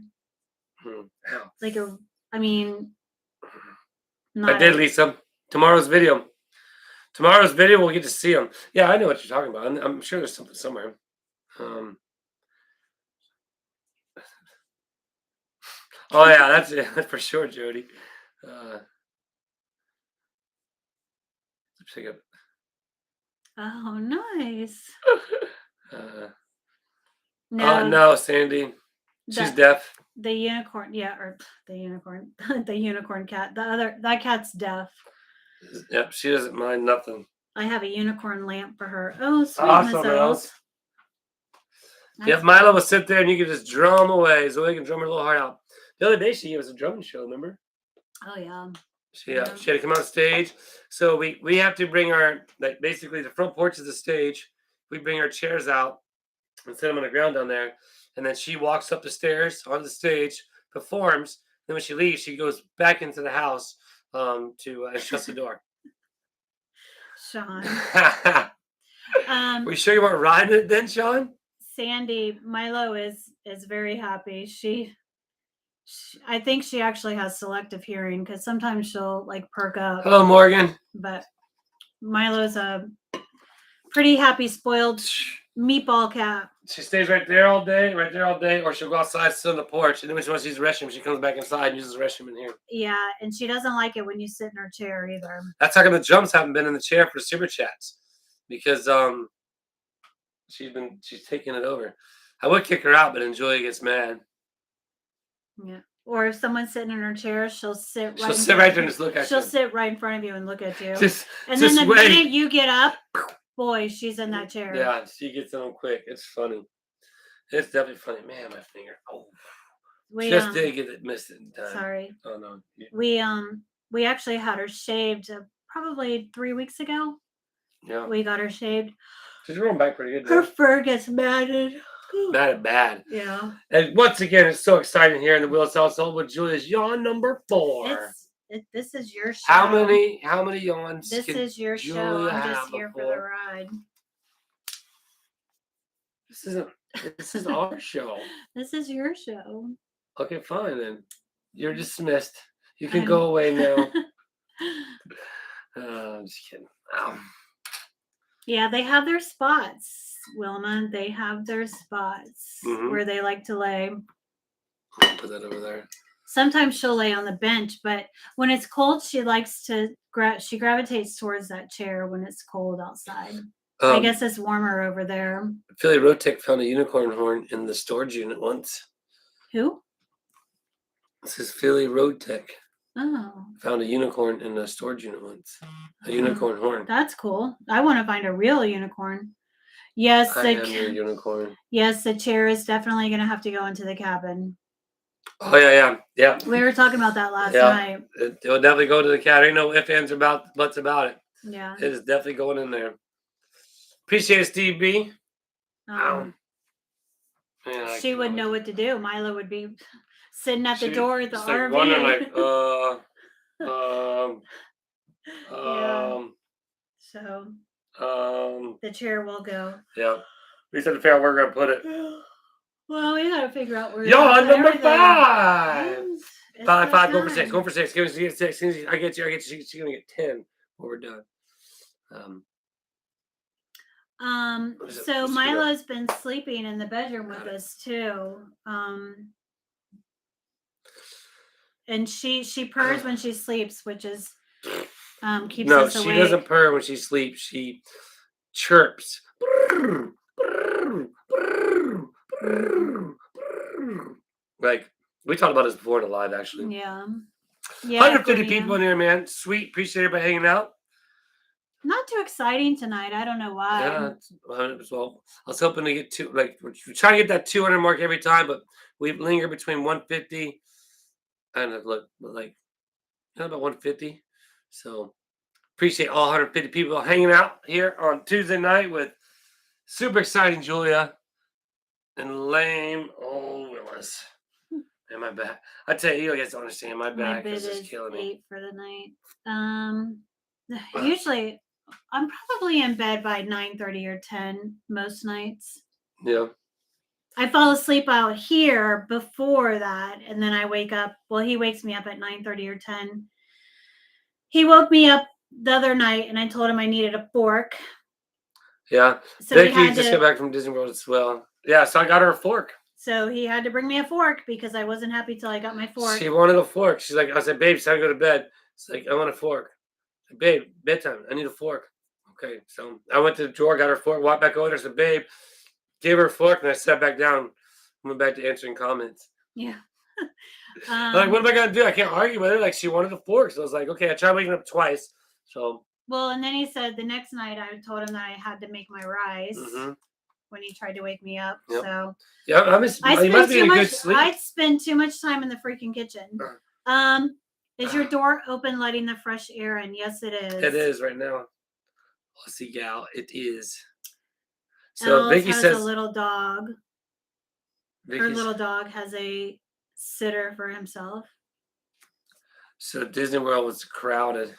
How? Like I mean, I did, Lisa. Tomorrow's video, we'll get to see them. Yeah, I know what you're talking about. I'm sure there's something somewhere. Oh yeah, that's it for sure, Jody. Pick up. Oh, nice. No, Sandy. She's deaf. The unicorn, the unicorn cat. That cat's deaf. Yep, she doesn't mind nothing. I have a unicorn lamp for her. Oh, sweet. Awesome, Yep, Milo will sit there and you can just drum away. Zoe can drum her little heart out. The other day she gave us a drumming show, remember? Oh yeah. She had to come on stage. So we have to bring our, like, basically the front porch is the stage. We bring our chairs out and set them on the ground down there. And then she walks up the stairs on the stage, performs. Then when she leaves, she goes back into the house and shuts the door. Sean. Were you sure you weren't riding it then, Sean? Sandy, Milo is very happy. I think she actually has selective hearing, because sometimes she'll like perk up. Hello, Morgan. But Milo's a pretty happy, spoiled meatball cat. She stays right there all day, or she'll go outside, sit on the porch, and then when she wants to use the restroom, she comes back inside and uses the restroom in here. Yeah, and she doesn't like it when you sit in her chair either. That's how come the jumps haven't been in the chair for super chats, because she's taking it over. I would kick her out, but then Julia gets mad. Yeah. Or if someone's sitting in her chair, she'll sit right. She'll sit right there and just look at She'll you. sit right in front of you and look at you. And then the wait. minute you get up, boy, she's in that chair. Yeah, she gets on quick. It's funny. It's definitely funny. Man, my finger. Oh. Just did get it missed in time. Sorry. Oh no. We actually had her shaved probably 3 weeks ago. Yeah. We got her shaved. She's growing back pretty good. Her fur gets matted. Bad. Yeah. And once again, it's so exciting here in the Willis household with Julia's yawn number 4. This is your show. How many yawns? This is your show. I'm just here for the ride. This is our show. This is your show. Okay, fine then. You're dismissed. You can go away now. I'm just kidding. Yeah, they have their spots, Wilma. They have their spots where they like to lay. I'll put that over there. Sometimes she'll lay on the bench, but when it's cold, she likes to she gravitates towards that chair when it's cold outside. I guess it's warmer over there. Philly Road Tech found a unicorn horn in the storage unit once. Who? This is Philly Road Tech. Oh. Found a unicorn in a storage unit once. A unicorn horn. That's cool. I want to find a real unicorn. Yes, I am your unicorn. Yes, the chair is definitely going to have to go into the cabin. Oh yeah. We were talking about that last night. It will definitely go to the cabin. Ain't no ifs, ands, or buts about it. Yeah. It is definitely going in there. Appreciate it, Steve B. Yeah, she would know what to do. Mila would be sitting at the door at the RV. Wondering, So the chair will go. Yeah. We just have to figure out where we're gonna put it. Well, we gotta figure out where. Yawn number 5. It's 5. Go for 6. Go for 6. Give us 6. I get you. She's gonna get 10 when we're done. So Milo's been sleeping in the bedroom with us too. And she purrs when she sleeps, which is keeps us awake. No, she doesn't purr when she sleeps. She chirps. Like we talked about this before in the live, actually. Yeah. 150 people in here, man. Sweet. Appreciate everybody hanging out. Not too exciting tonight. I don't know why. Yeah, well, I was hoping to get to we're trying to get that 200 mark every time, but we linger between 150 and about 150. So appreciate all 150 people hanging out here on Tuesday night with super exciting Julia and lame old Willis. And my back. I tell you guys don't understand. My back is just killing me. 8 for the night. Usually I'm probably in bed by 9:30 or 10 most nights. Yeah. I fall asleep out here before that, and then I wake up. Well, he wakes me up at 9:30 or 10. He woke me up the other night, and I told him I needed a fork. Yeah. So Vicky just got back from Disney World as well. Yeah, so I got her a fork. So he had to bring me a fork because I wasn't happy till I got my fork. She wanted a fork. She's like, I said, babe, it's time to go to bed. She's like, I want a fork. I said, babe, bedtime. I need a fork. Okay, so I went to the drawer, got her fork, walked back over there, said, babe, gave her a fork, and I sat back down. Went back to answering comments. Yeah. Like, what am I going to do? I can't argue with her. Like, she wanted a fork. So I was like, okay, I tried waking up twice. So. Well, and then he said the next night I told him that I had to make my rice when he tried to wake me up. Yep. So. Yeah, he must be in a good sleep. I'd spend too much time in the freaking kitchen. Is your door open, letting the fresh air in? Yes, it is. It is right now. Pussy gal, it is. So Els Vicky says a little dog. Her little dog has a sitter for himself. So Disney World was crowded.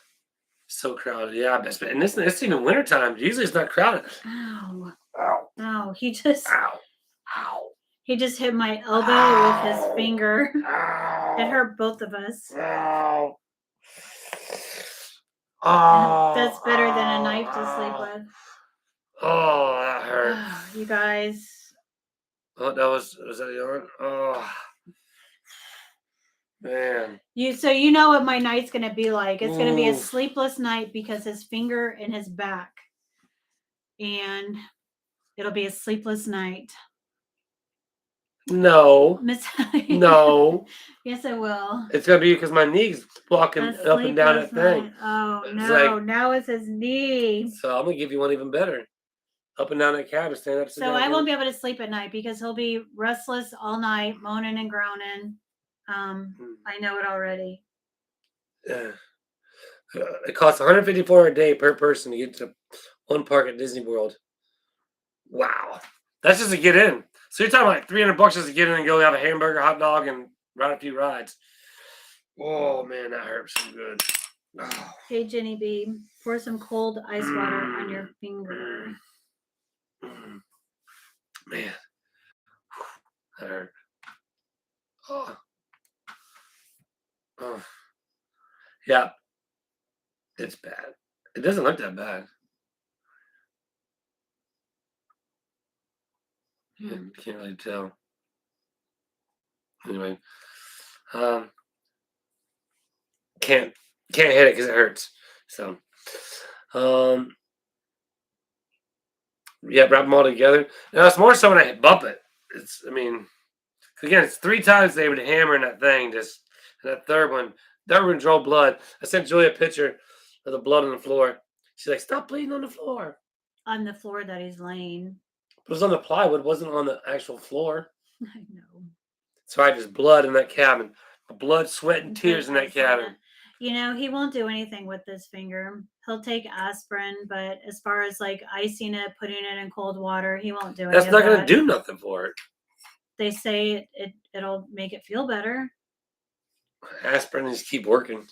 So crowded. Yeah, and it's even wintertime. Usually it's not crowded. Ow. Ow. No, he just Ow. He just hit my elbow with his finger. Ow. It hurt both of us. Ow. Oh, that's better than a knife to sleep with. Oh, that hurt. You guys. Oh, was that yarn? Oh, man. So you know what my night's gonna be like. It's gonna be a sleepless night because his finger and his back, and it'll be a sleepless night. No. Miss. No. Yes, I will. It's gonna be because my knee's walking A up and down that sleepless thing. night. Oh It's no! like, Now it's his knee. so I'm gonna give you one even better. Up and down that cabin, stand up, sit So down. I won't be able to sleep at night because he'll be restless all night, moaning and groaning. I know it already. It costs $154 a day per person to get to one park at Disney World. Wow, that's just to get in. So you're talking like $300 just to get in and go have a hamburger, hot dog, and ride a few rides. Oh man, that hurts so good. Oh. Hey Jenny B, pour some cold ice water on your finger. Man, that hurt. Oh. Oh. Yeah, it's bad. It doesn't look that bad. Can't really tell. Anyway, can't hit it because it hurts. So, yeah, wrap them all together. Now it's more so when I bump it. I mean, again, it's 3 times they would hammer in that thing. Just and that third one drove blood. I sent Julie a picture of the blood on the floor. She's like, "Stop bleeding on the floor." On the floor that he's laying. It was on the plywood. It wasn't on the actual floor. I know. So I just blood in that cabin. Blood, sweat, and tears in that cabin. You know, he won't do anything with this finger. He'll take aspirin, but as far as like icing it, putting it in cold water, he won't do anything. That's not going to do nothing for it. They say it'll make it feel better. Aspirin just keep working.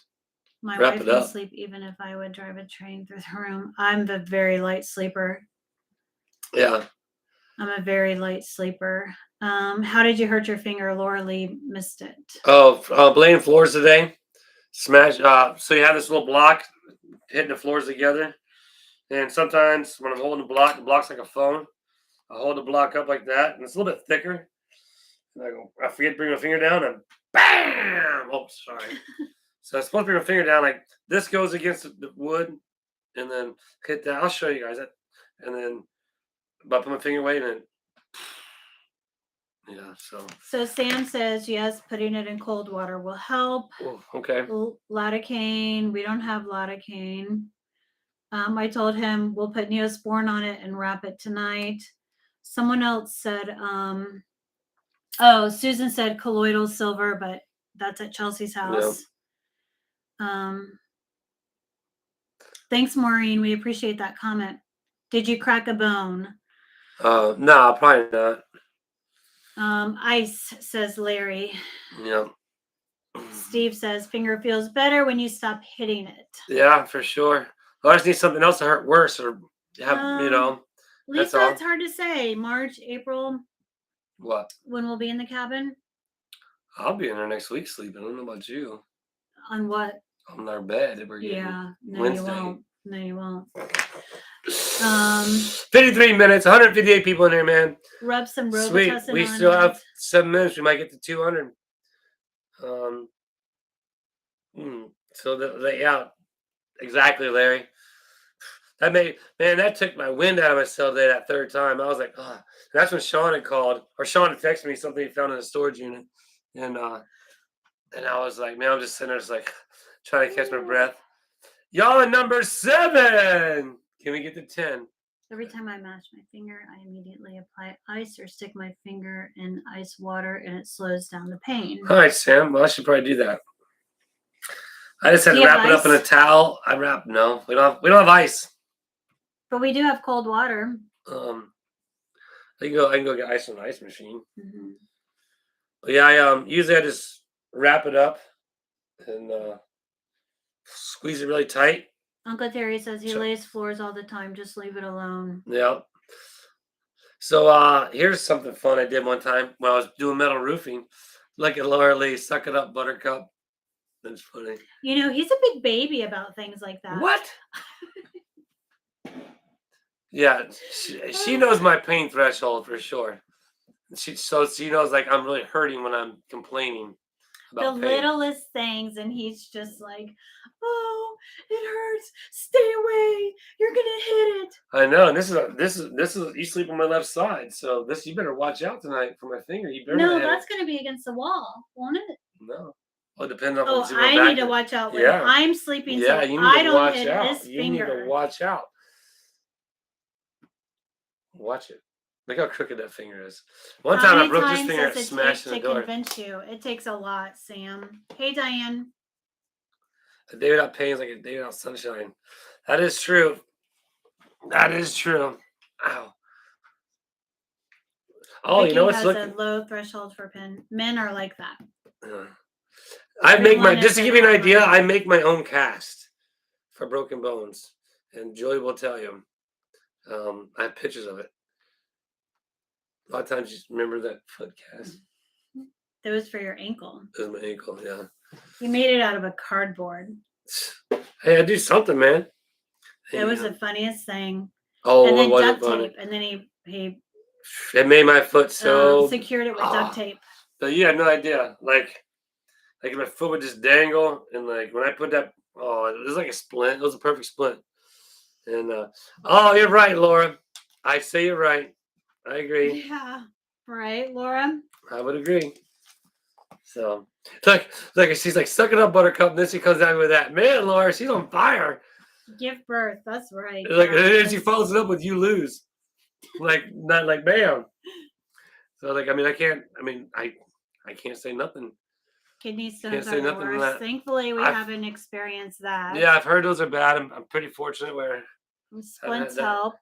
My wife can sleep even if I would drive a train through the room. I'm a very light sleeper. Yeah. I'm a very light sleeper. How did you hurt your finger? Laura Lee missed it. Oh, laying floors today. Smash. So you have this little block hitting the floors together. And sometimes when I'm holding the block's like a phone. I hold the block up like that, and it's a little bit thicker. And I forget to bring my finger down, and bam! Oh, sorry. So I'm supposed to bring my finger down like this goes against the wood, and then hit that. I'll show you guys that. And then I put my finger away, and then yeah. So Sam says yes, putting it in cold water will help. Oh, okay. Lidocaine. We don't have lidocaine. I told him we'll put Neosporin on it and wrap it tonight. Someone else said, Susan said colloidal silver, but that's at Chelsea's house. Yep. Thanks, Maureen. We appreciate that comment. Did you crack a bone? No, probably not. Ice, says Larry. Yep. Steve says finger feels better when you stop hitting it. Yeah, for sure. I just need something else to hurt worse, or have Lisa, it's hard to say. March, April. What? When we'll be in the cabin? I'll be in there next week sleeping. I don't know about you. On what? On our bed that we're getting. Yeah, no, Wednesday. You won't. No, you won't. 53 minutes, 158 people in here, man. Rub some Robitussin. Sweet. We still have 7 minutes. We might get to 200. So the layout. Exactly, Larry. That took my wind out of my sail today, that third time. I was like, oh. That's when Sean had called, or Sean had texted me something he found in a storage unit. And I was like, man, I'm just sitting there just like trying to catch my breath. Y'all at number 7. Can we get to 10? Every time I mash my finger, I immediately apply ice or stick my finger in ice water, and it slows down the pain. All right, Sam. Well, I should probably do that. I just had to wrap it up in a towel. No, we don't have ice. But we do have cold water. I can go get ice on the ice machine. Mm-hmm. But yeah, usually I just wrap it up and squeeze it really tight. Uncle Terry says he lays floors all the time. Just leave it alone. Yeah. So here's something fun I did one time when I was doing metal roofing. Look at Laura Lee, suck it up, Buttercup. That's funny. You know, he's a big baby about things like that. What? Yeah, she knows my pain threshold for sure. She knows like I'm really hurting when I'm complaining about pain. littlest things, and he's just like, "Oh, it hurts. Stay away. You're gonna hit it." I know, and this is you sleep on my left side, so this you better watch out tonight for my finger. You better not No, hit that's it. gonna be against the wall, won't it? No. Well, it depends on Oh, see I back need to is. watch out when Yeah. I'm sleeping, Yeah, so you need I to don't watch hit out. his You need to finger. watch out. Watch it. Look how crooked that finger is. One How time I many broke this times finger does it take smashing the to door. convince you? It takes a lot, Sam. Hey, Diane. A day without pain is like a day without sunshine. That is true. That is true. Ow. Oh, you Vicky know what's has looking. a low threshold for pin. Men are like that. I make my Everyone just is to an give you an idea. island. I make my own cast for broken bones, and Joy will tell you. I have pictures of it. A lot of times, you just remember that foot cast. That was for your ankle. It was my ankle. Yeah. You made it out of a cardboard. Hey, I do something, man. Hey, That was the funniest thing. oh, And it then wasn't duct funny. tape. And then he It made my foot so. secured it with duct tape. So you had no idea. Like my foot would just dangle, and like when I put that, oh, it was like a splint. It was a perfect splint. And oh, you're right, Laura. I say you're right. I agree. Yeah. Right, Laura? I would agree. So it's like she's like, suck it up, Buttercup, and then she comes out with that. Man, Laura, she's on fire. Give birth. That's right. Like, and then guys. she follows it up with you lose. Like, not like bam. So like, I can't say nothing. Kidney Can't stones say are the nothing to worst. that. Thankfully, we I've- haven't experienced that. Yeah, I've heard those are bad. I'm pretty fortunate where Splints that. help.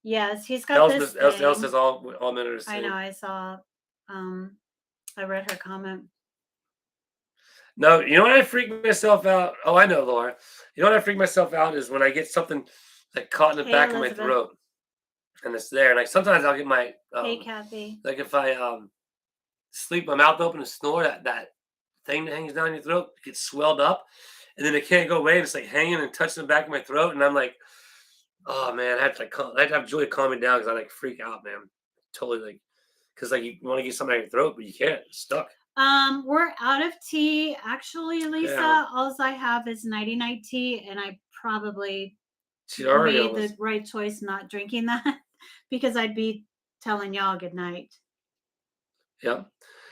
Yes, he's got this Elle thing. says all men are the same. I know. I saw. I read her comment. No, you know what I freak myself out? Oh, I know, Laura. You know what I freak myself out is when I get something like caught in the Hey, back Elizabeth. of my throat, and it's there. Like sometimes I'll get my Hey, Kathy. like if I sleep, my mouth open and snore, that thing that hangs down your throat gets swelled up, and then it can't go away. And it's like hanging and touching the back of my throat, and I'm like, oh man, I have to have Julia calm me down because I like freak out, man. Totally like, because like you want to get something out of your throat, but you can't. It's stuck. We're out of tea. Actually, Lisa, Yeah. all I have is nighty-night tea, and I probably She already made almost. the right choice not drinking that because I'd be telling y'all good night. Yep.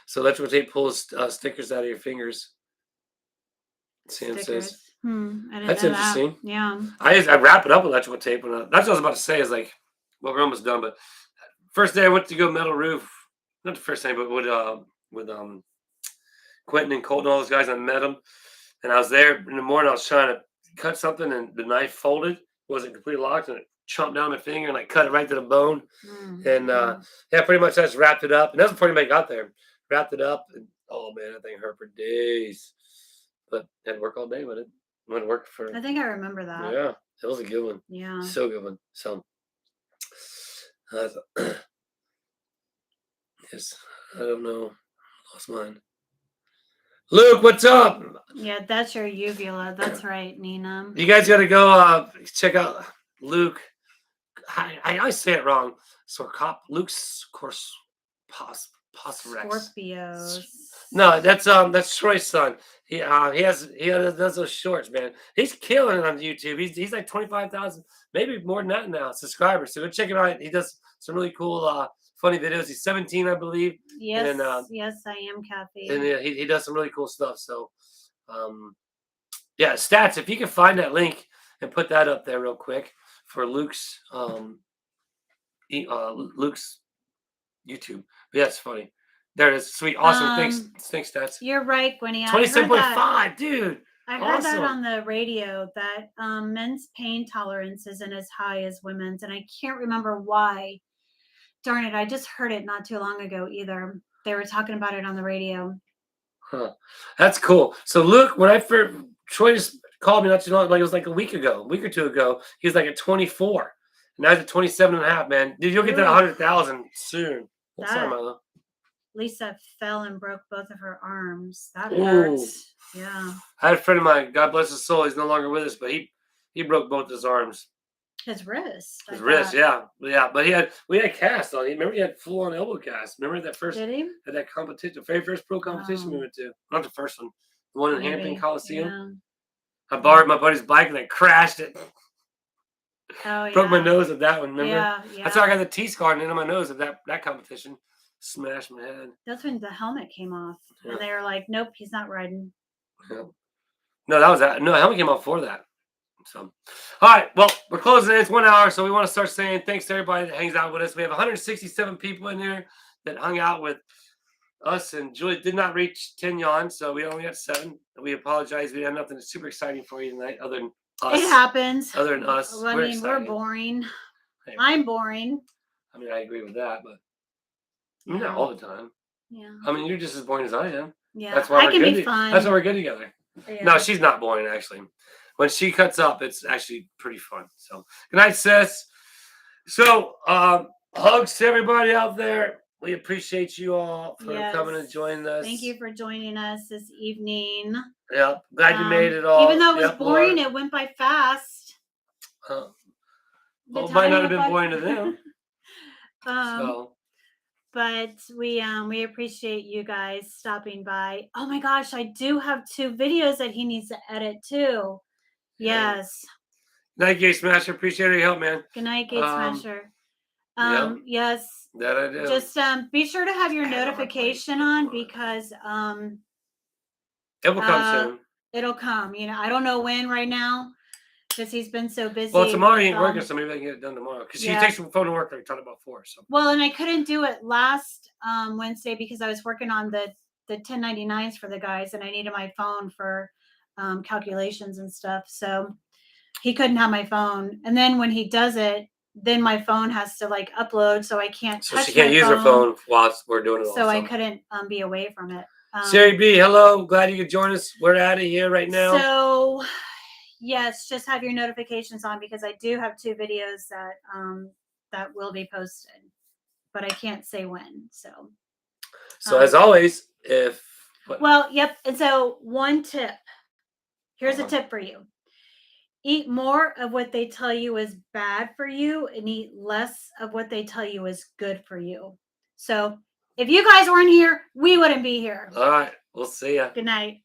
So electrical tape pulls stickers out of your fingers. Sam Stickers. says. I didn't That's know that. interesting. Yeah. I wrap it up with electrical tape. And that's what I was about to say is like, well, we're almost done. But first day I went to go metal roof. Not the first time, but with Quentin and Colton, all those guys, I met them. And I was there in the morning. I was trying to cut something, and the knife folded, wasn't completely locked, and it chomped down my finger, and I cut it right to the bone. And yeah, pretty much I just wrapped it up. And that's before anybody got there. Wrapped it up, and oh man, that thing hurt for days. But I had to work all day with it. Went to work for. I think I remember that. Yeah, it was a good one. Yeah. So good one. So. Yes, I don't know. Lost mine. Luke, what's up? Yeah, that's your uvula. That's right, Nina. You guys got to go check out Luke. I always say it wrong. Luke's course Scorpios. No, that's Troy's son. He does those shorts, man. He's killing it on YouTube. He's like 25,000, maybe more than that now, subscribers. So go check it out. He does some really cool funny videos. He's 17, I believe. Yes, and, yes, I am, Kathy. And he does some really cool stuff. So yeah, stats. If you can find that link and put that up there real quick for Luke's Luke's YouTube. But yeah, it's funny. There it is. Sweet. Awesome. Thanks, stats. You're right, Gwenny. 27.5, dude. I heard that on the radio that men's pain tolerance isn't as high as women's, and I can't remember why. Darn it, I just heard it not too long ago either. They were talking about it on the radio. Huh. That's cool. So Luke, when I first Troy just called me not too long, like it was like a week or two ago, he was like at 24. Now he's at 27.5, man. Dude, you'll get that 100,000 soon. Lisa fell and broke both of her arms. That hurts. Yeah. I had a friend of mine, God bless his soul, he's no longer with us, but he broke both his arms. His wrist. His wrist, yeah. But we had cast on. Remember, he had full on elbow cast. Remember that first Did he? at that competition, the very first pro competition we Oh. went to. Not the first one, the one in Hampton Maybe. Coliseum. Yeah. I borrowed my buddy's bike and I crashed it. Oh yeah. Broke my nose at that one. Remember? Yeah. That's how I got the T-scar in my nose at that competition. Smashed my head. That's when the helmet came off, Yeah. and they were like, "Nope, he's not riding." Yeah. No, that was that. No, the helmet came off before that. So, all right. Well, we're closing. It's 1 hour, so we want to start saying thanks to everybody that hangs out with us. We have 167 people in there that hung out with us, and Julie did not reach 10 yawns, so we only got 7. We apologize. We have nothing super exciting for you tonight, other than us. It happens. Other than us, I we're mean, excited. we're boring. Hey, I'm boring. I mean, I agree with that, but I mean, Yeah. not all the time. Yeah. I mean, you're just as boring as I am. Yeah. That's why I we're can good. be fun. That's why we're good together. Yeah. No, she's not boring, actually. When she cuts up, it's actually pretty fun. So, good night, sis. So, hugs to everybody out there. We appreciate you all for coming and joining us. Thank you for joining us this evening. Yep. Glad you made it all. Even though it was boring, Laura. it went by fast. Well, it might not have been boring to them. But we appreciate you guys stopping by. Oh my gosh, I do have 2 videos that he needs to edit too. Yes. Good night, Gate Smasher. Appreciate your help, man. Good night, Gate Smasher. Yep. Yes. That I do. Just be sure to have your notification on because it will come soon. It'll come. You know, I don't know when right now because he's been so busy. Well, tomorrow he ain't working, so maybe I can get it done tomorrow. Because she takes her phone to work like we talked about before. So. Well, and I couldn't do it last Wednesday because I was working on the 1099s for the guys, and I needed my phone for calculations and stuff. So he couldn't have my phone. And then when he does it, then my phone has to like upload, so I can't. So she can't use her phone while we're doing it. So I couldn't be away from it. Sherry B, hello. Glad you could join us. We're out of here right now. So yes, just have your notifications on because I do have 2 videos that will be posted, but I can't say when. So as always, yep. And so one tip. Here's a tip for you. Eat more of what they tell you is bad for you and eat less of what they tell you is good for you. So if you guys weren't here, we wouldn't be here. All right. We'll see ya. Good night.